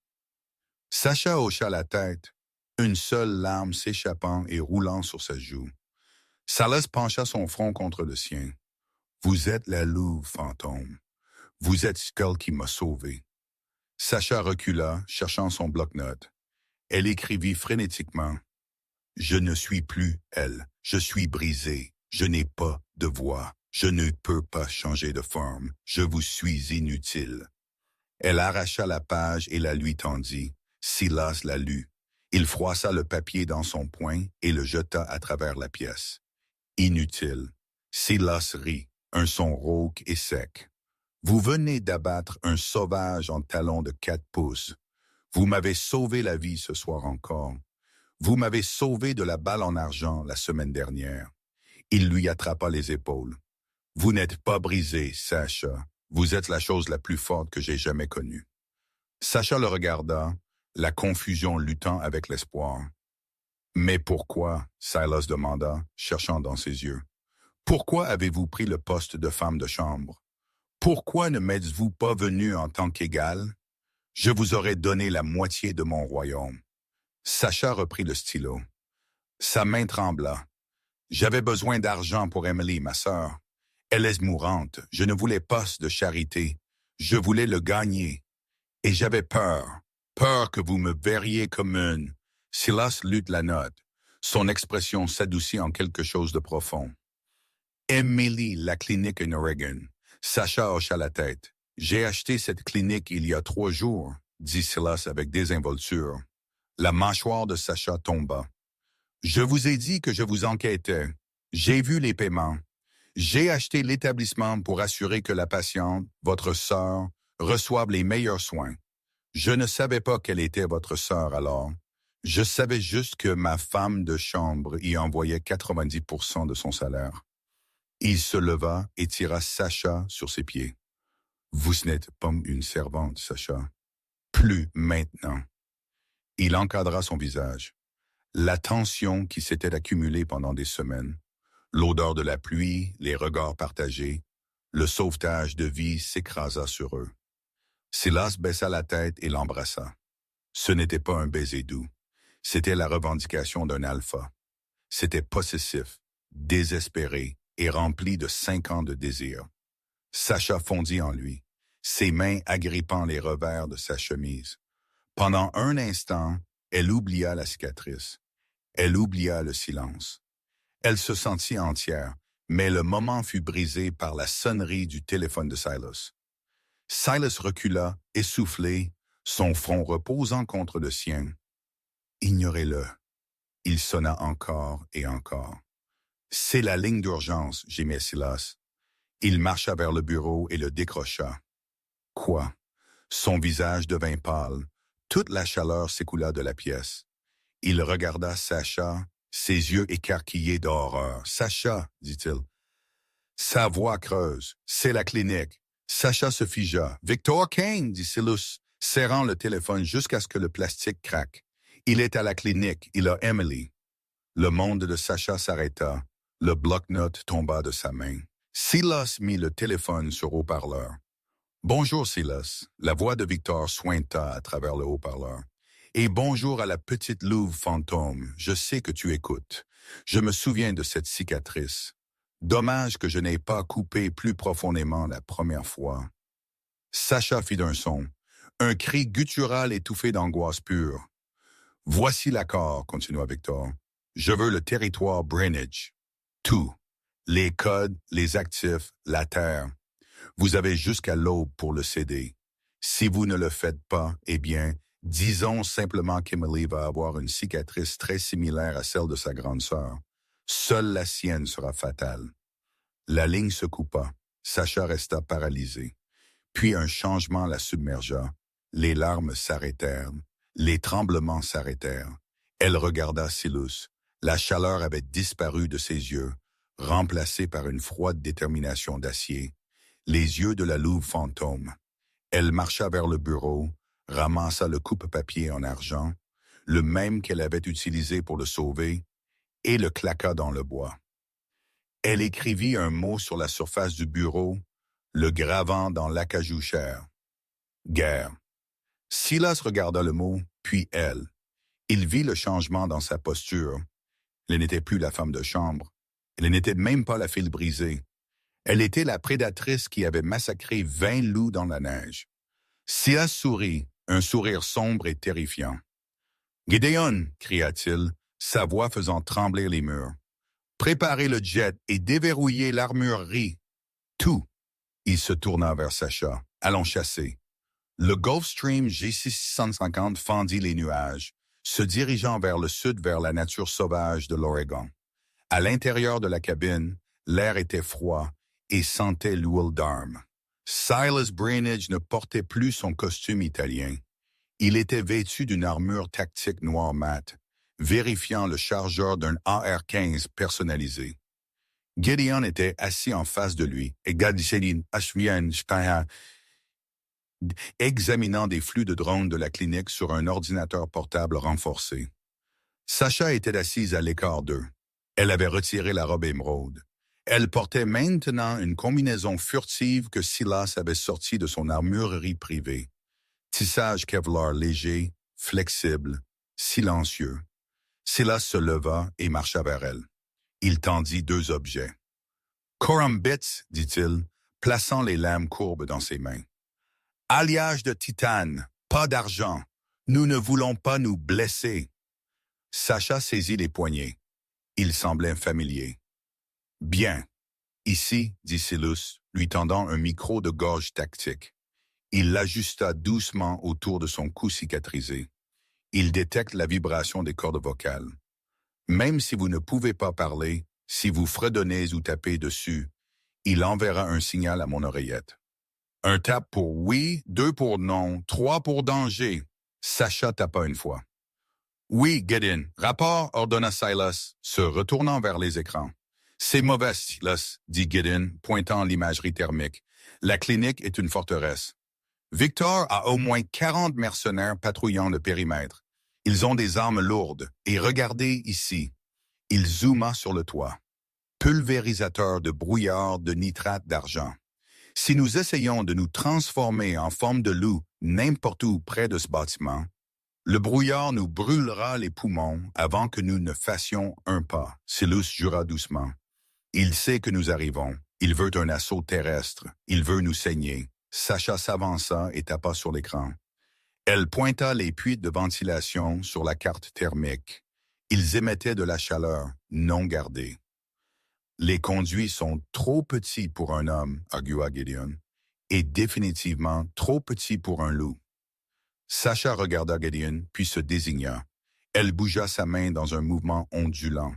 Sacha hocha la tête, une seule larme s'échappant et roulant sur sa joue. Silas pencha son front contre le sien. « Vous êtes la louve fantôme. Vous êtes celle qui m'a sauvé. » Sacha recula, cherchant son bloc-notes. Elle écrivit frénétiquement. « Je ne suis plus elle. Je suis brisée. Je n'ai pas de voix. Je ne peux pas changer de forme. Je vous suis inutile. » Elle arracha la page et la lui tendit. Silas la lut. Il froissa le papier dans son poing et le jeta à travers la pièce. Inutile. Silas rit, un son rauque et sec. Vous venez d'abattre un sauvage en talons de 4 pouces. Vous m'avez sauvé la vie ce soir encore. Vous m'avez sauvé de la balle en argent la semaine dernière. Il lui attrapa les épaules. Vous n'êtes pas brisé, Sacha. Vous êtes la chose la plus forte que j'ai jamais connue. Sacha le regarda, la confusion luttant avec l'espoir. « Mais pourquoi ?» Silas demanda, cherchant dans ses yeux. « Pourquoi avez-vous pris le poste de femme de chambre? Pourquoi ne m'êtes-vous pas venu en tant qu'égale? Je vous aurais donné la moitié de mon royaume. Sacha reprit le stylo. Sa main trembla. J'avais besoin d'argent pour Emily, ma sœur. Elle est mourante. Je ne voulais pas de charité. Je voulais le gagner. Et j'avais peur. Peur que vous me verriez comme une. Silas lutte la note. Son expression s'adoucit en quelque chose de profond. Emily, la clinique en Oregon. Sacha hocha la tête. J'ai acheté cette clinique il y a 3 jours, dit Silas avec désinvolture. La mâchoire de Sacha tomba. Je vous ai dit que je vous enquêtais. J'ai vu les paiements. J'ai acheté l'établissement pour assurer que la patiente, votre sœur, reçoive les meilleurs soins. Je ne savais pas qu'elle était votre sœur alors. Je savais juste que ma femme de chambre y envoyait 90% de son salaire. Il se leva et tira Sacha sur ses pieds. Vous n'êtes pas une servante, Sacha. Plus maintenant. Il encadra son visage. La tension qui s'était accumulée pendant des semaines, l'odeur de la pluie, les regards partagés, le sauvetage de vie s'écrasa sur eux. Silas baissa la tête et l'embrassa. Ce n'était pas un baiser doux. C'était la revendication d'un alpha. C'était possessif, désespéré et rempli de 5 ans de désir. Sacha fondit en lui, ses mains agrippant les revers de sa chemise. Pendant un instant, elle oublia la cicatrice. Elle oublia le silence. Elle se sentit entière, mais le moment fut brisé par la sonnerie du téléphone de Silas. Silas recula, essoufflé, son front reposant contre le sien. Ignorez-le. Il sonna encore et encore. C'est la ligne d'urgence, gémit Silas. Il marcha vers le bureau et le décrocha. Quoi? Son visage devint pâle. Toute la chaleur s'écoula de la pièce. Il regarda Sacha, ses yeux écarquillés d'horreur. « Sacha, dit-il. » Sa voix creuse. « C'est la clinique. » Sacha se figea. « Victor Kane, dit Silas, serrant le téléphone jusqu'à ce que le plastique craque. Il est à la clinique. Il a Emily. » Le monde de Sacha s'arrêta. Le bloc-notes tomba de sa main. Silas mit le téléphone sur haut-parleur. « Bonjour, Silas. » La voix de Victor suinta à travers le haut-parleur. « Et bonjour à la petite louve fantôme. Je sais que tu écoutes. Je me souviens de cette cicatrice. Dommage que je n'ai pas coupé plus profondément la première fois. » Sacha fit d'un son. Un cri guttural étouffé d'angoisse pure. « Voici l'accord, continua Victor. Je veux le territoire Greenwich. Tout. Les codes, les actifs, la terre. Vous avez jusqu'à l'aube pour le céder. Si vous ne le faites pas, eh bien, disons simplement qu'Emily va avoir une cicatrice très similaire à celle de sa grande sœur. Seule la sienne sera fatale. » La ligne se coupa. Sacha resta paralysé. Puis un changement la submergea. Les larmes s'arrêtèrent. Les tremblements s'arrêtèrent. Elle regarda Silas. La chaleur avait disparu de ses yeux, remplacée par une froide détermination d'acier. Les yeux de la louve fantôme. Elle marcha vers le bureau, ramassa le coupe-papier en argent, le même qu'elle avait utilisé pour le sauver, et le claqua dans le bois. Elle écrivit un mot sur la surface du bureau, le gravant dans l'acajou cher. Guerre. Silas regarda le mot, puis elle. Il vit le changement dans sa posture. Elle n'était plus la femme de chambre. Elle n'était même pas la file brisée. Elle était la prédatrice qui avait massacré 20 loups dans la neige. Silas sourit, un sourire sombre et terrifiant. « Gideon !» cria-t-il, sa voix faisant trembler les murs. « Préparez le jet et déverrouillez l'armurerie. Tout. » Il se tourna vers Sacha. « Allons chasser. » Le Gulfstream G650 fendit les nuages, se dirigeant vers le sud vers la nature sauvage de l'Oregon. À l'intérieur de la cabine, l'air était froid et sentait l'huile d'armes. Silas Greenwich ne portait plus son costume italien. Il était vêtu d'une armure tactique noire mat, vérifiant le chargeur d'un AR-15 personnalisé. Gideon était assis en face de lui, examinant des flux de drones de la clinique sur un ordinateur portable renforcé. Sacha était assise à l'écart d'eux. Elle avait retiré la robe émeraude. Elle portait maintenant une combinaison furtive que Silas avait sortie de son armurerie privée. Tissage Kevlar léger, flexible, silencieux. Silas se leva et marcha vers elle. Il tendit 2 objets. Coram bits, dit-il, plaçant les lames courbes dans ses mains. Alliage de titane, pas d'argent. Nous ne voulons pas nous blesser. Sacha saisit les poignets. Il semblait familier. Bien. Ici, dit Silas, lui tendant un micro de gorge tactique. Il l'ajusta doucement autour de son cou cicatrisé. Il détecte la vibration des cordes vocales. Même si vous ne pouvez pas parler, si vous fredonnez ou tapez dessus, il enverra un signal à mon oreillette. Un tap pour oui, 2 pour non, 3 pour danger. Sacha tapa une fois. Oui, Gideon. Rapport, ordonna Silas, se retournant vers les écrans. C'est mauvais, Silas, dit Gideon, pointant l'imagerie thermique. La clinique est une forteresse. Victor a au moins 40 mercenaires patrouillant le périmètre. Ils ont des armes lourdes. Et regardez ici. Il zooma sur le toit. Pulvérisateur de brouillard de nitrate d'argent. Si nous essayons de nous transformer en forme de loup n'importe où près de ce bâtiment, le brouillard nous brûlera les poumons avant que nous ne fassions un pas, Silas jura doucement. Il sait que nous arrivons. Il veut un assaut terrestre. Il veut nous saigner. Sacha s'avança et tapa sur l'écran. Elle pointa les puits de ventilation sur la carte thermique. Ils émettaient de la chaleur non gardée. Les conduits sont trop petits pour un homme, argua Gideon, et définitivement trop petits pour un loup. Sacha regarda Gideon, puis se désigna. Elle bougea sa main dans un mouvement ondulant.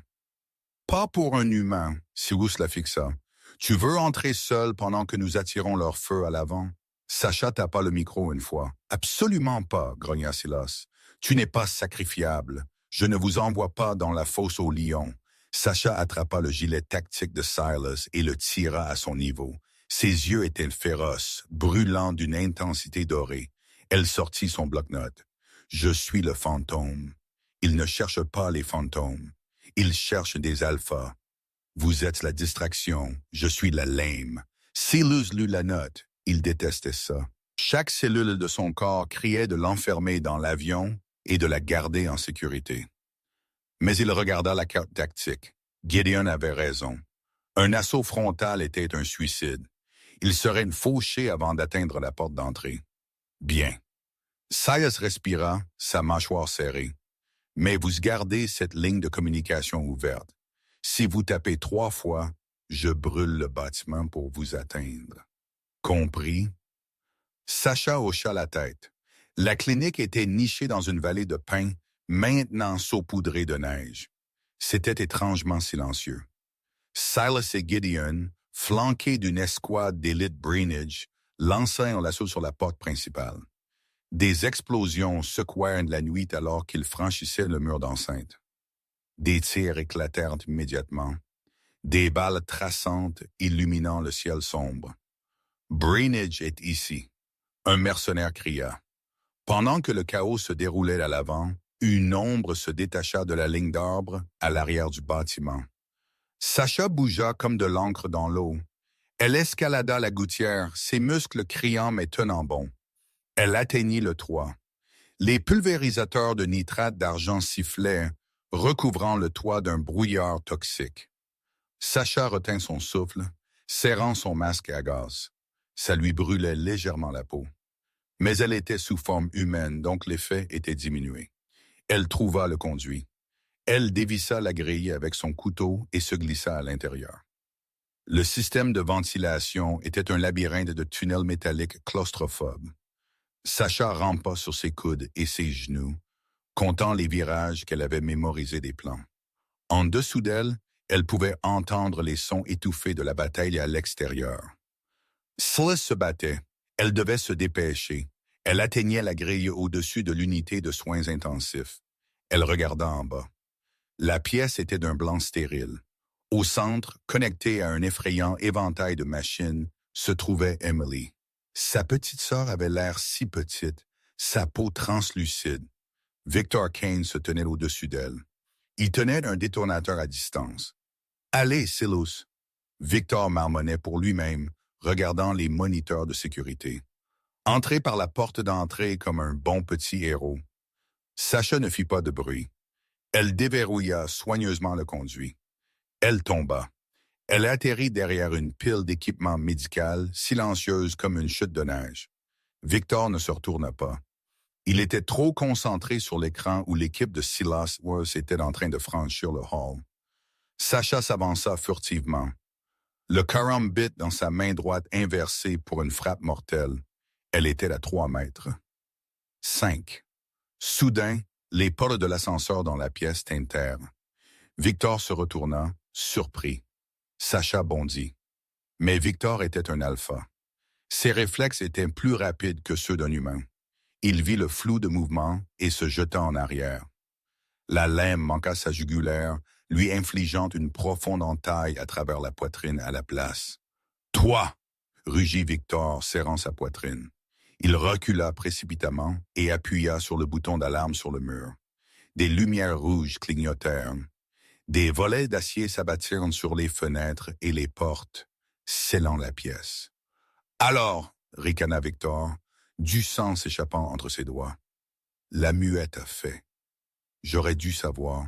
Pas pour un humain, Silas la fixa. Tu veux entrer seul pendant que nous attirons leur feu à l'avant? Sacha tapa le micro une fois. Absolument pas, grogna Silas. Tu n'es pas sacrifiable. Je ne vous envoie pas dans la fosse aux lions. Sacha attrapa le gilet tactique de Silas et le tira à son niveau. Ses yeux étaient féroces, brûlants d'une intensité dorée. Elle sortit son bloc-notes. Je suis le fantôme. Il ne cherche pas les fantômes. Il cherche des alphas. Vous êtes la distraction. Je suis la lame. Silas lut la note. Il détestait ça. Chaque cellule de son corps criait de l'enfermer dans l'avion et de la garder en sécurité. Mais il regarda la carte tactique. Gideon avait raison. Un assaut frontal était un suicide. Il serait une fauchée avant d'atteindre la porte d'entrée. Bien. Silas respira, sa mâchoire serrée. Mais vous gardez cette ligne de communication ouverte. Si vous tapez 3 fois, je brûle le bâtiment pour vous atteindre. Compris? Sacha hocha la tête. La clinique était nichée dans une vallée de pins, maintenant saupoudrée de neige. C'était étrangement silencieux. Silas et Gideon, flanqués d'une escouade d'élite Greenwich, lancèrent l'assaut sur la porte principale. Des explosions secouèrent la nuit alors qu'ils franchissaient le mur d'enceinte. Des tirs éclatèrent immédiatement, des balles traçantes illuminant le ciel sombre. Greenwich est ici. Un mercenaire cria. Pendant que le chaos se déroulait à l'avant, une ombre se détacha de la ligne d'arbres à l'arrière du bâtiment. Sacha bougea comme de l'encre dans l'eau. Elle escalada la gouttière, ses muscles criants mais tenant bon. Elle atteignit le toit. Les pulvérisateurs de nitrate d'argent sifflaient, recouvrant le toit d'un brouillard toxique. Sacha retint son souffle, serrant son masque à gaz. Ça lui brûlait légèrement la peau. Mais elle était sous forme humaine, donc l'effet était diminué. Elle trouva le conduit. Elle dévissa la grille avec son couteau et se glissa à l'intérieur. Le système de ventilation était un labyrinthe de tunnels métalliques claustrophobes. Sacha rampa sur ses coudes et ses genoux, comptant les virages qu'elle avait mémorisés des plans. En dessous d'elle, elle pouvait entendre les sons étouffés de la bataille à l'extérieur. Silas se battait. Elle devait se dépêcher. Elle atteignait la grille au-dessus de l'unité de soins intensifs. Elle regarda en bas. La pièce était d'un blanc stérile. Au centre, connecté à un effrayant éventail de machines, se trouvait Emily. Sa petite sœur avait l'air si petite, sa peau translucide. Victor Kane se tenait au-dessus d'elle. Il tenait un détonateur à distance. « Allez, Silas. » Victor marmonnait pour lui-même, regardant les moniteurs de sécurité. Entré par la porte d'entrée comme un bon petit héros. Sacha ne fit pas de bruit. Elle déverrouilla soigneusement le conduit. Elle tomba. Elle atterrit derrière une pile d'équipement médical, silencieuse comme une chute de neige. Victor ne se retourna pas. Il était trop concentré sur l'écran où l'équipe de Silas Worth était en train de franchir le hall. Sacha s'avança furtivement. Le karambit dans sa main droite inversée pour une frappe mortelle. Elle était à 3 mètres. 5. Soudain, les portes de l'ascenseur dans la pièce tintèrent. Victor se retourna, surpris. Sacha bondit. Mais Victor était un alpha. Ses réflexes étaient plus rapides que ceux d'un humain. Il vit le flou de mouvement et se jeta en arrière. La lame manqua sa jugulaire, lui infligeant une profonde entaille à travers la poitrine à la place. « Toi !» rugit Victor, serrant sa poitrine. Il recula précipitamment et appuya sur le bouton d'alarme sur le mur. Des lumières rouges clignotèrent. Des volets d'acier s'abattirent sur les fenêtres et les portes, scellant la pièce. « Alors !» ricana Victor, du sang s'échappant entre ses doigts. La muette a fait. J'aurais dû savoir.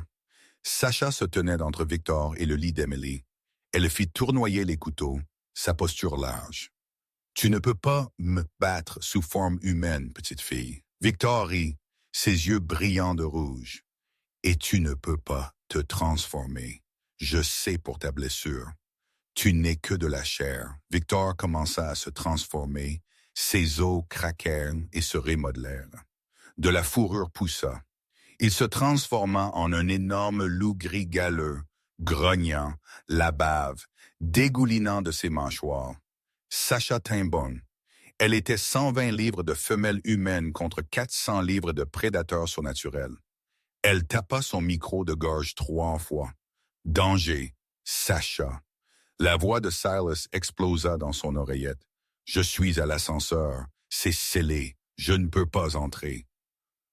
Sacha se tenait entre Victor et le lit d'Emily. Elle fit tournoyer les couteaux, sa posture large. « Tu ne peux pas me battre sous forme humaine, petite fille. » Victor rit, ses yeux brillants de rouge. « Et tu ne peux pas te transformer. Je sais pour ta blessure. Tu n'es que de la chair. » Victor commença à se transformer. Ses os craquèrent et se remodelèrent. De la fourrure poussa. Il se transforma en un énorme loup gris galeux, grognant, la bave, dégoulinant de ses mâchoires. Sacha tint bon. Elle était 120 livres de femelle humaine contre 400 livres de prédateur surnaturel. Elle tapa son micro de gorge 3 fois. Danger, Sacha. La voix de Silas explosa dans son oreillette. Je suis à l'ascenseur. C'est scellé. Je ne peux pas entrer.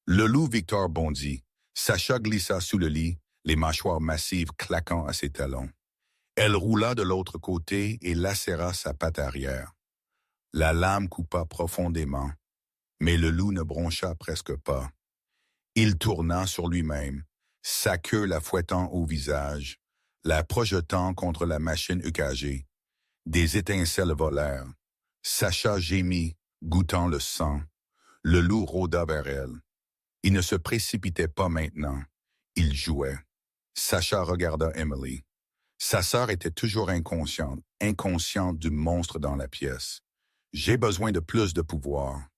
Le loup Victor bondit. Sacha glissa sous le lit, les mâchoires massives claquant à ses talons. Elle roula de l'autre côté et lacéra sa patte arrière. La lame coupa profondément, mais le loup ne broncha presque pas. Il tourna sur lui-même, sa queue la fouettant au visage, la projetant contre la machine EKG. Des étincelles volèrent. Sacha gémit, goûtant le sang. Le loup rôda vers elle. Il ne se précipitait pas maintenant. Il jouait. Sacha regarda Emily. Sa sœur était toujours inconsciente du monstre dans la pièce. « J'ai besoin de plus de pouvoir. »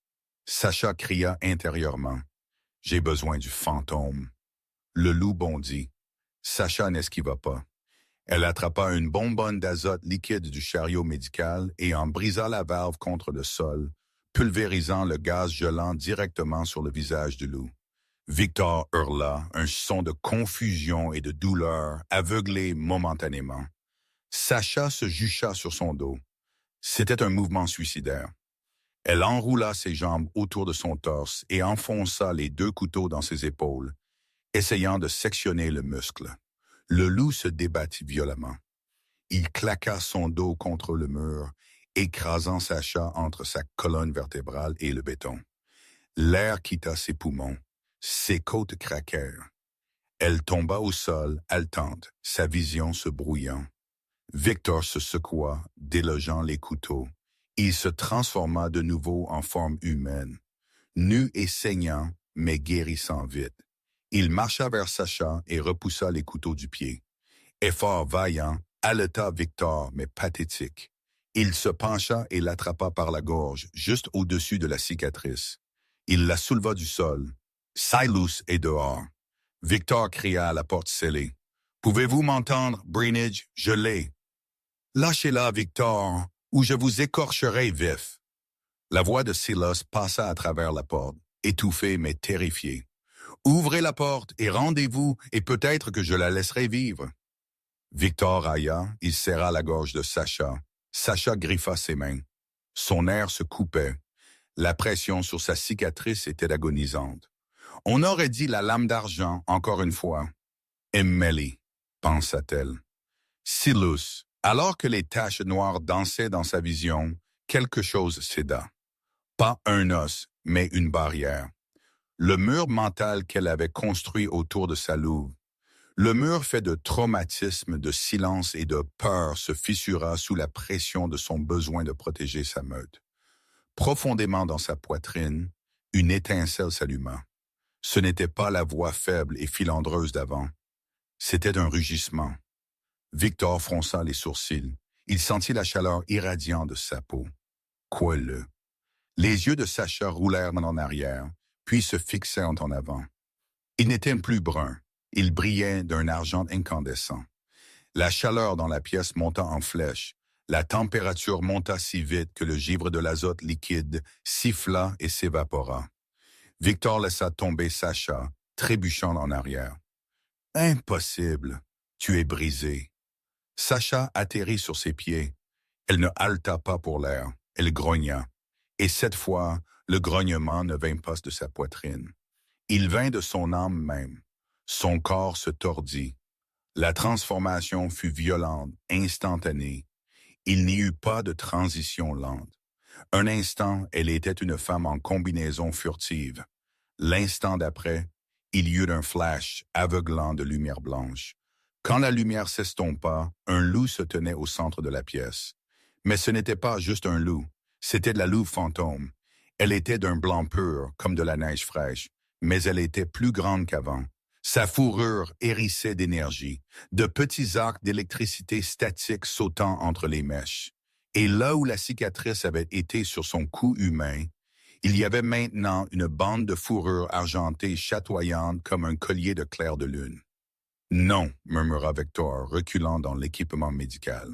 Sacha cria intérieurement. « J'ai besoin du fantôme. » Le loup bondit. Sacha n'esquiva pas. Elle attrapa une bonbonne d'azote liquide du chariot médical et en brisa la valve contre le sol, pulvérisant le gaz gelant directement sur le visage du loup. Victor hurla, un son de confusion et de douleur, aveuglé momentanément. Sacha se jucha sur son dos. C'était un mouvement suicidaire. Elle enroula ses jambes autour de son torse et enfonça les 2 couteaux dans ses épaules, essayant de sectionner le muscle. Le loup se débattit violemment. Il claqua son dos contre le mur, écrasant Sacha entre sa colonne vertébrale et le béton. L'air quitta ses poumons. Ses côtes craquèrent. Elle tomba au sol, haletante, sa vision se brouillant. Victor se secoua, délogeant les couteaux. Il se transforma de nouveau en forme humaine. Nu et saignant, mais guérissant vite. Il marcha vers Sacha et repoussa les couteaux du pied. Effort vaillant, haleta Victor, mais pathétique. Il se pencha et l'attrapa par la gorge, juste au-dessus de la cicatrice. Il la souleva du sol. Silas est dehors. Victor cria à la porte scellée. « Pouvez-vous m'entendre, Breenidge? Je l'ai. »« Lâchez-la, Victor, ou je vous écorcherai vif. » La voix de Silas passa à travers la porte, étouffée mais terrifiée. « Ouvrez la porte et rendez-vous, et peut-être que je la laisserai vivre. » Victor railla, il serra la gorge de Sacha. Sacha griffa ses mains. Son air se coupait. La pression sur sa cicatrice était agonisante. On aurait dit la lame d'argent, encore une fois. « Emily », pensa-t-elle. « Silas, Alors que les taches noires dansaient dans sa vision, quelque chose céda. Pas un os, mais une barrière. Le mur mental qu'elle avait construit autour de sa louve. Le mur fait de traumatisme, de silence et de peur se fissura sous la pression de son besoin de protéger sa meute. Profondément dans sa poitrine, une étincelle s'alluma. Ce n'était pas la voix faible et filandreuse d'avant. C'était un rugissement. Victor fronça les sourcils. Il sentit la chaleur irradiante de sa peau. Coelleux. Les yeux de Sacha roulèrent en arrière, puis se fixèrent en avant. Il n'était plus brun. Il brillait d'un argent incandescent. La chaleur dans la pièce monta en flèche. La température monta si vite que le givre de l'azote liquide siffla et s'évapora. Victor laissa tomber Sacha, trébuchant en arrière. « Impossible! Tu es brisé! » Sacha atterrit sur ses pieds. Elle ne haleta pas pour l'air. Elle grogna. Et cette fois, le grognement ne vint pas de sa poitrine. Il vint de son âme même. Son corps se tordit. La transformation fut violente, instantanée. Il n'y eut pas de transition lente. Un instant, elle était une femme en combinaison furtive. L'instant d'après, il y eut un flash aveuglant de lumière blanche. Quand la lumière s'estompa, un loup se tenait au centre de la pièce. Mais ce n'était pas juste un loup, c'était de la louve fantôme. Elle était d'un blanc pur, comme de la neige fraîche, mais elle était plus grande qu'avant. Sa fourrure hérissait d'énergie, de petits arcs d'électricité statique sautant entre les mèches. Et là où la cicatrice avait été sur son cou humain, il y avait maintenant une bande de fourrure argentée chatoyante comme un collier de clair de lune. « Non, » murmura Victor, reculant dans l'équipement médical.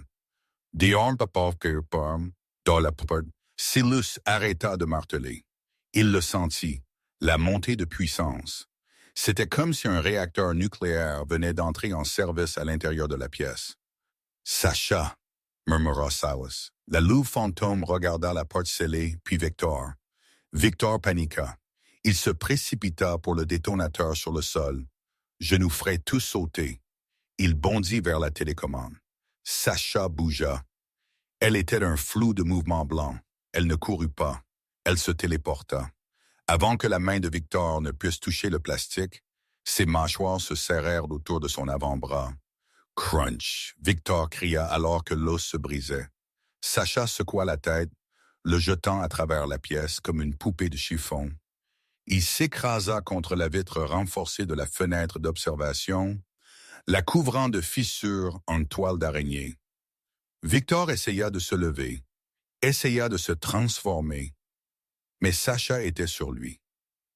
Dans la porte, Silus arrêta de marteler. Il le sentit, la montée de puissance. C'était comme si un réacteur nucléaire venait d'entrer en service à l'intérieur de la pièce. « Sacha » murmura Silas. La louve fantôme regarda la porte scellée, puis Victor. Victor paniqua. Il se précipita pour le détonateur sur le sol. « Je nous ferai tous sauter. » Il bondit vers la télécommande. Sacha bougea. Elle était un flou de mouvements blancs. Elle ne courut pas. Elle se téléporta. Avant que la main de Victor ne puisse toucher le plastique, ses mâchoires se serrèrent autour de son avant-bras. Crunch! Victor cria alors que l'os se brisait. Sacha secoua la tête, le jetant à travers la pièce comme une poupée de chiffon. Il s'écrasa contre la vitre renforcée de la fenêtre d'observation, la couvrant de fissures en toile d'araignée. Victor essaya de se lever, essaya de se transformer, mais Sacha était sur lui.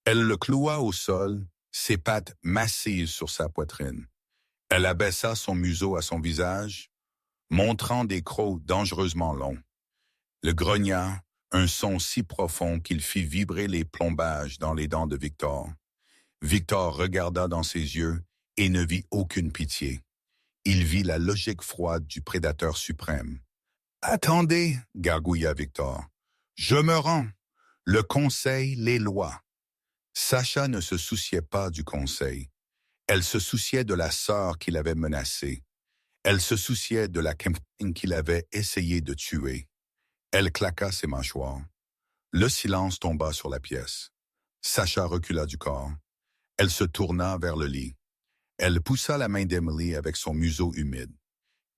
Elle le cloua au sol, ses pattes massives sur sa poitrine. Elle abaissa son museau à son visage, montrant des crocs dangereusement longs. Le grogna, un son si profond qu'il fit vibrer les plombages dans les dents de Victor. Victor regarda dans ses yeux et ne vit aucune pitié. Il vit la logique froide du prédateur suprême. « Attendez, » gargouilla Victor. « Je me rends. Le conseil, les lois. » Sacha ne se souciait pas du conseil. Elle se souciait de la sœur qu'il avait menacée. Elle se souciait de la campagne qu'il avait essayé de tuer. Elle claqua ses mâchoires. Le silence tomba sur la pièce. Sacha recula du corps. Elle se tourna vers le lit. Elle poussa la main d'Emily avec son museau humide.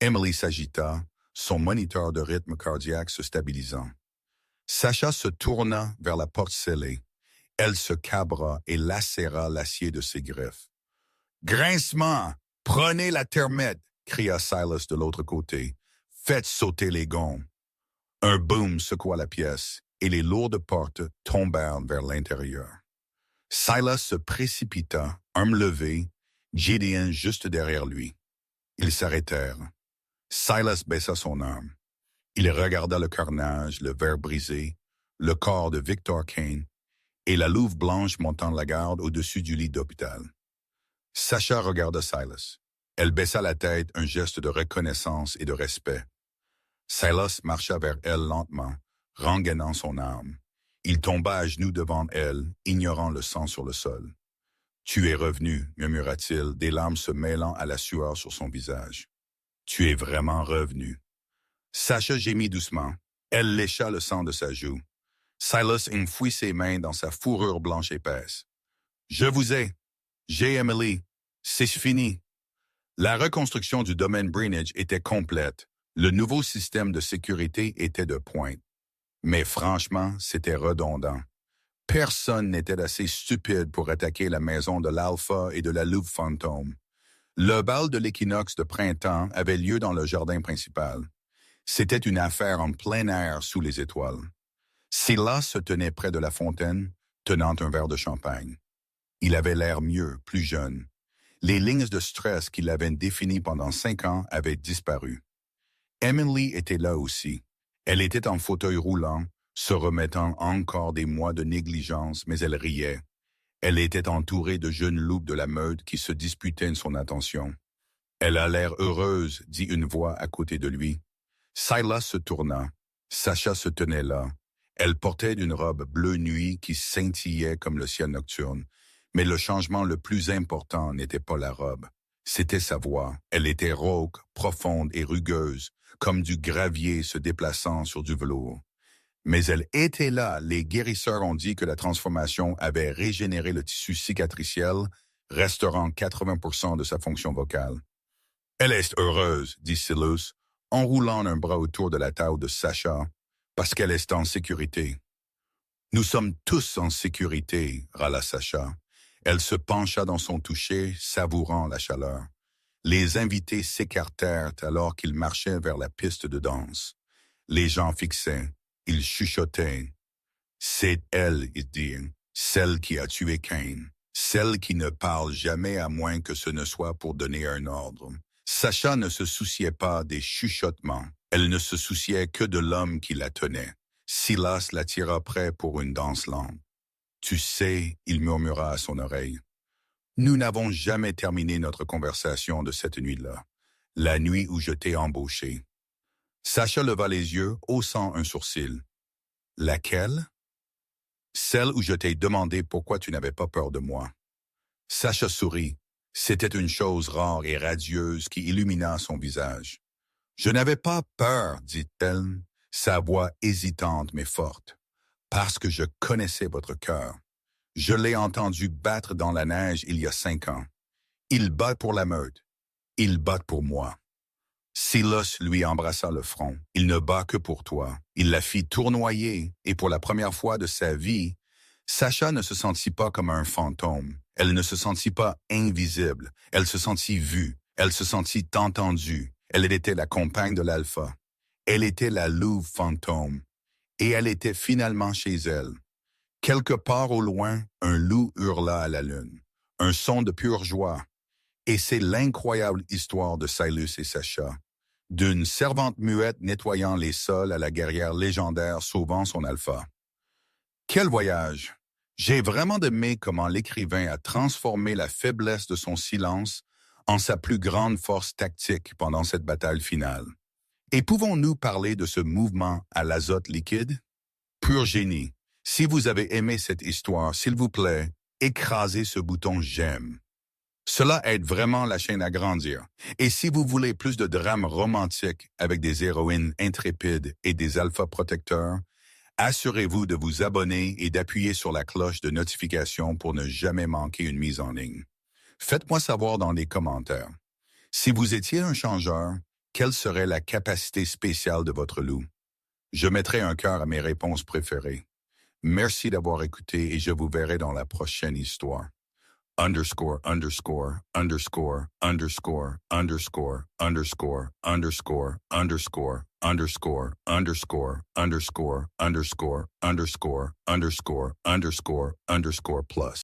Emily s'agita, son moniteur de rythme cardiaque se stabilisant. Sacha se tourna vers la porte scellée. Elle se cabra et lacéra l'acier de ses griffes. « Grincement! Prenez la thermite! » cria Silas de l'autre côté. « Faites sauter les gonds! » Un boom secoua la pièce et les lourdes portes tombèrent vers l'intérieur. Silas se précipita, arme levée, Gideon juste derrière lui. Ils s'arrêtèrent. Silas baissa son arme. Il regarda le carnage, le verre brisé, le corps de Victor Kane et la louve blanche montant la garde au-dessus du lit d'hôpital. Sacha regarda Silas. Elle baissa la tête, un geste de reconnaissance et de respect. Silas marcha vers elle lentement, rengainant son arme. Il tomba à genoux devant elle, ignorant le sang sur le sol. « Tu es revenu, » murmura-t-il, des larmes se mêlant à la sueur sur son visage. « Tu es vraiment revenu. » Sacha gémit doucement. Elle lécha le sang de sa joue. Silas enfouit ses mains dans sa fourrure blanche épaisse. « Je vous ai. J'ai Emily. C'est fini. » La reconstruction du domaine Greenwich était complète. Le nouveau système de sécurité était de pointe. Mais franchement, c'était redondant. Personne n'était assez stupide pour attaquer la maison de l'Alpha et de la Louve Fantôme. Le bal de l'équinoxe de printemps avait lieu dans le jardin principal. C'était une affaire en plein air sous les étoiles. Silas se tenait près de la fontaine, tenant un verre de champagne. Il avait l'air mieux, plus jeune. Les lignes de stress qu'il avait définies pendant 5 ans avaient disparu. Emily était là aussi. Elle était en fauteuil roulant, se remettant encore des mois de négligence, mais elle riait. Elle était entourée de jeunes loups de la meute qui se disputaient son attention. « Elle a l'air heureuse », dit une voix à côté de lui. Silas se tourna. Sacha se tenait là. Elle portait une robe bleu nuit qui scintillait comme le ciel nocturne. Mais le changement le plus important n'était pas la robe. C'était sa voix. Elle était rauque, profonde et rugueuse, comme du gravier se déplaçant sur du velours. Mais elle était là. Les guérisseurs ont dit que la transformation avait régénéré le tissu cicatriciel, restaurant 80% de sa fonction vocale. « Elle est heureuse », dit Silas, enroulant un bras autour de la taille de Sacha, parce qu'elle est en sécurité. « Nous sommes tous en sécurité », râla Sacha. Elle se pencha dans son toucher, savourant la chaleur. Les invités s'écartèrent alors qu'ils marchaient vers la piste de danse. Les gens fixaient, ils chuchotaient. « C'est elle, ils dirent, celle qui a tué Cain, celle qui ne parle jamais à moins que ce ne soit pour donner un ordre. » Sacha ne se souciait pas des chuchotements. Elle ne se souciait que de l'homme qui la tenait. Silas la tira près pour une danse lente. « Tu sais, » il murmura à son oreille, « nous n'avons jamais terminé notre conversation de cette nuit-là, la nuit où je t'ai embauché. » Sacha leva les yeux, haussant un sourcil. « Laquelle? »« Celle où je t'ai demandé pourquoi tu n'avais pas peur de moi. » Sacha sourit. C'était une chose rare et radieuse qui illumina son visage. « Je n'avais pas peur, dit-elle, sa voix hésitante mais forte, parce que je connaissais votre cœur. Je l'ai entendu battre dans la neige il y a 5 ans. Il bat pour la meute. Il bat pour moi. » Silas lui embrassa le front. « Il ne bat que pour toi. » Il la fit tournoyer, et pour la première fois de sa vie, Sacha ne se sentit pas comme un fantôme. Elle ne se sentit pas invisible. Elle se sentit vue. Elle se sentit entendue. Elle était la compagne de l'Alpha. Elle était la louve fantôme. Et elle était finalement chez elle. Quelque part au loin, un loup hurla à la lune. Un son de pure joie. Et c'est l'incroyable histoire de Silas et Sacha. D'une servante muette nettoyant les sols à la guerrière légendaire sauvant son Alpha. Quel voyage! J'ai vraiment aimé comment l'écrivain a transformé la faiblesse de son silence en sa plus grande force tactique pendant cette bataille finale. Et pouvons-nous parler de ce mouvement à l'azote liquide? Pur génie. Si vous avez aimé cette histoire, s'il vous plaît, écrasez ce bouton « J'aime ». Cela aide vraiment la chaîne à grandir. Et si vous voulez plus de drames romantiques avec des héroïnes intrépides et des alphas protecteurs, assurez-vous de vous abonner et d'appuyer sur la cloche de notification pour ne jamais manquer une mise en ligne. Faites-moi savoir dans les commentaires. Si vous étiez un changeur, quelle serait la capacité spéciale de votre loup? Je mettrai un cœur à mes réponses préférées. Merci d'avoir écouté et je vous verrai dans la prochaine histoire. Underscore, underscore, underscore, underscore, underscore, underscore, underscore, underscore, underscore, underscore, underscore, underscore, underscore, underscore, underscore, underscore, plus.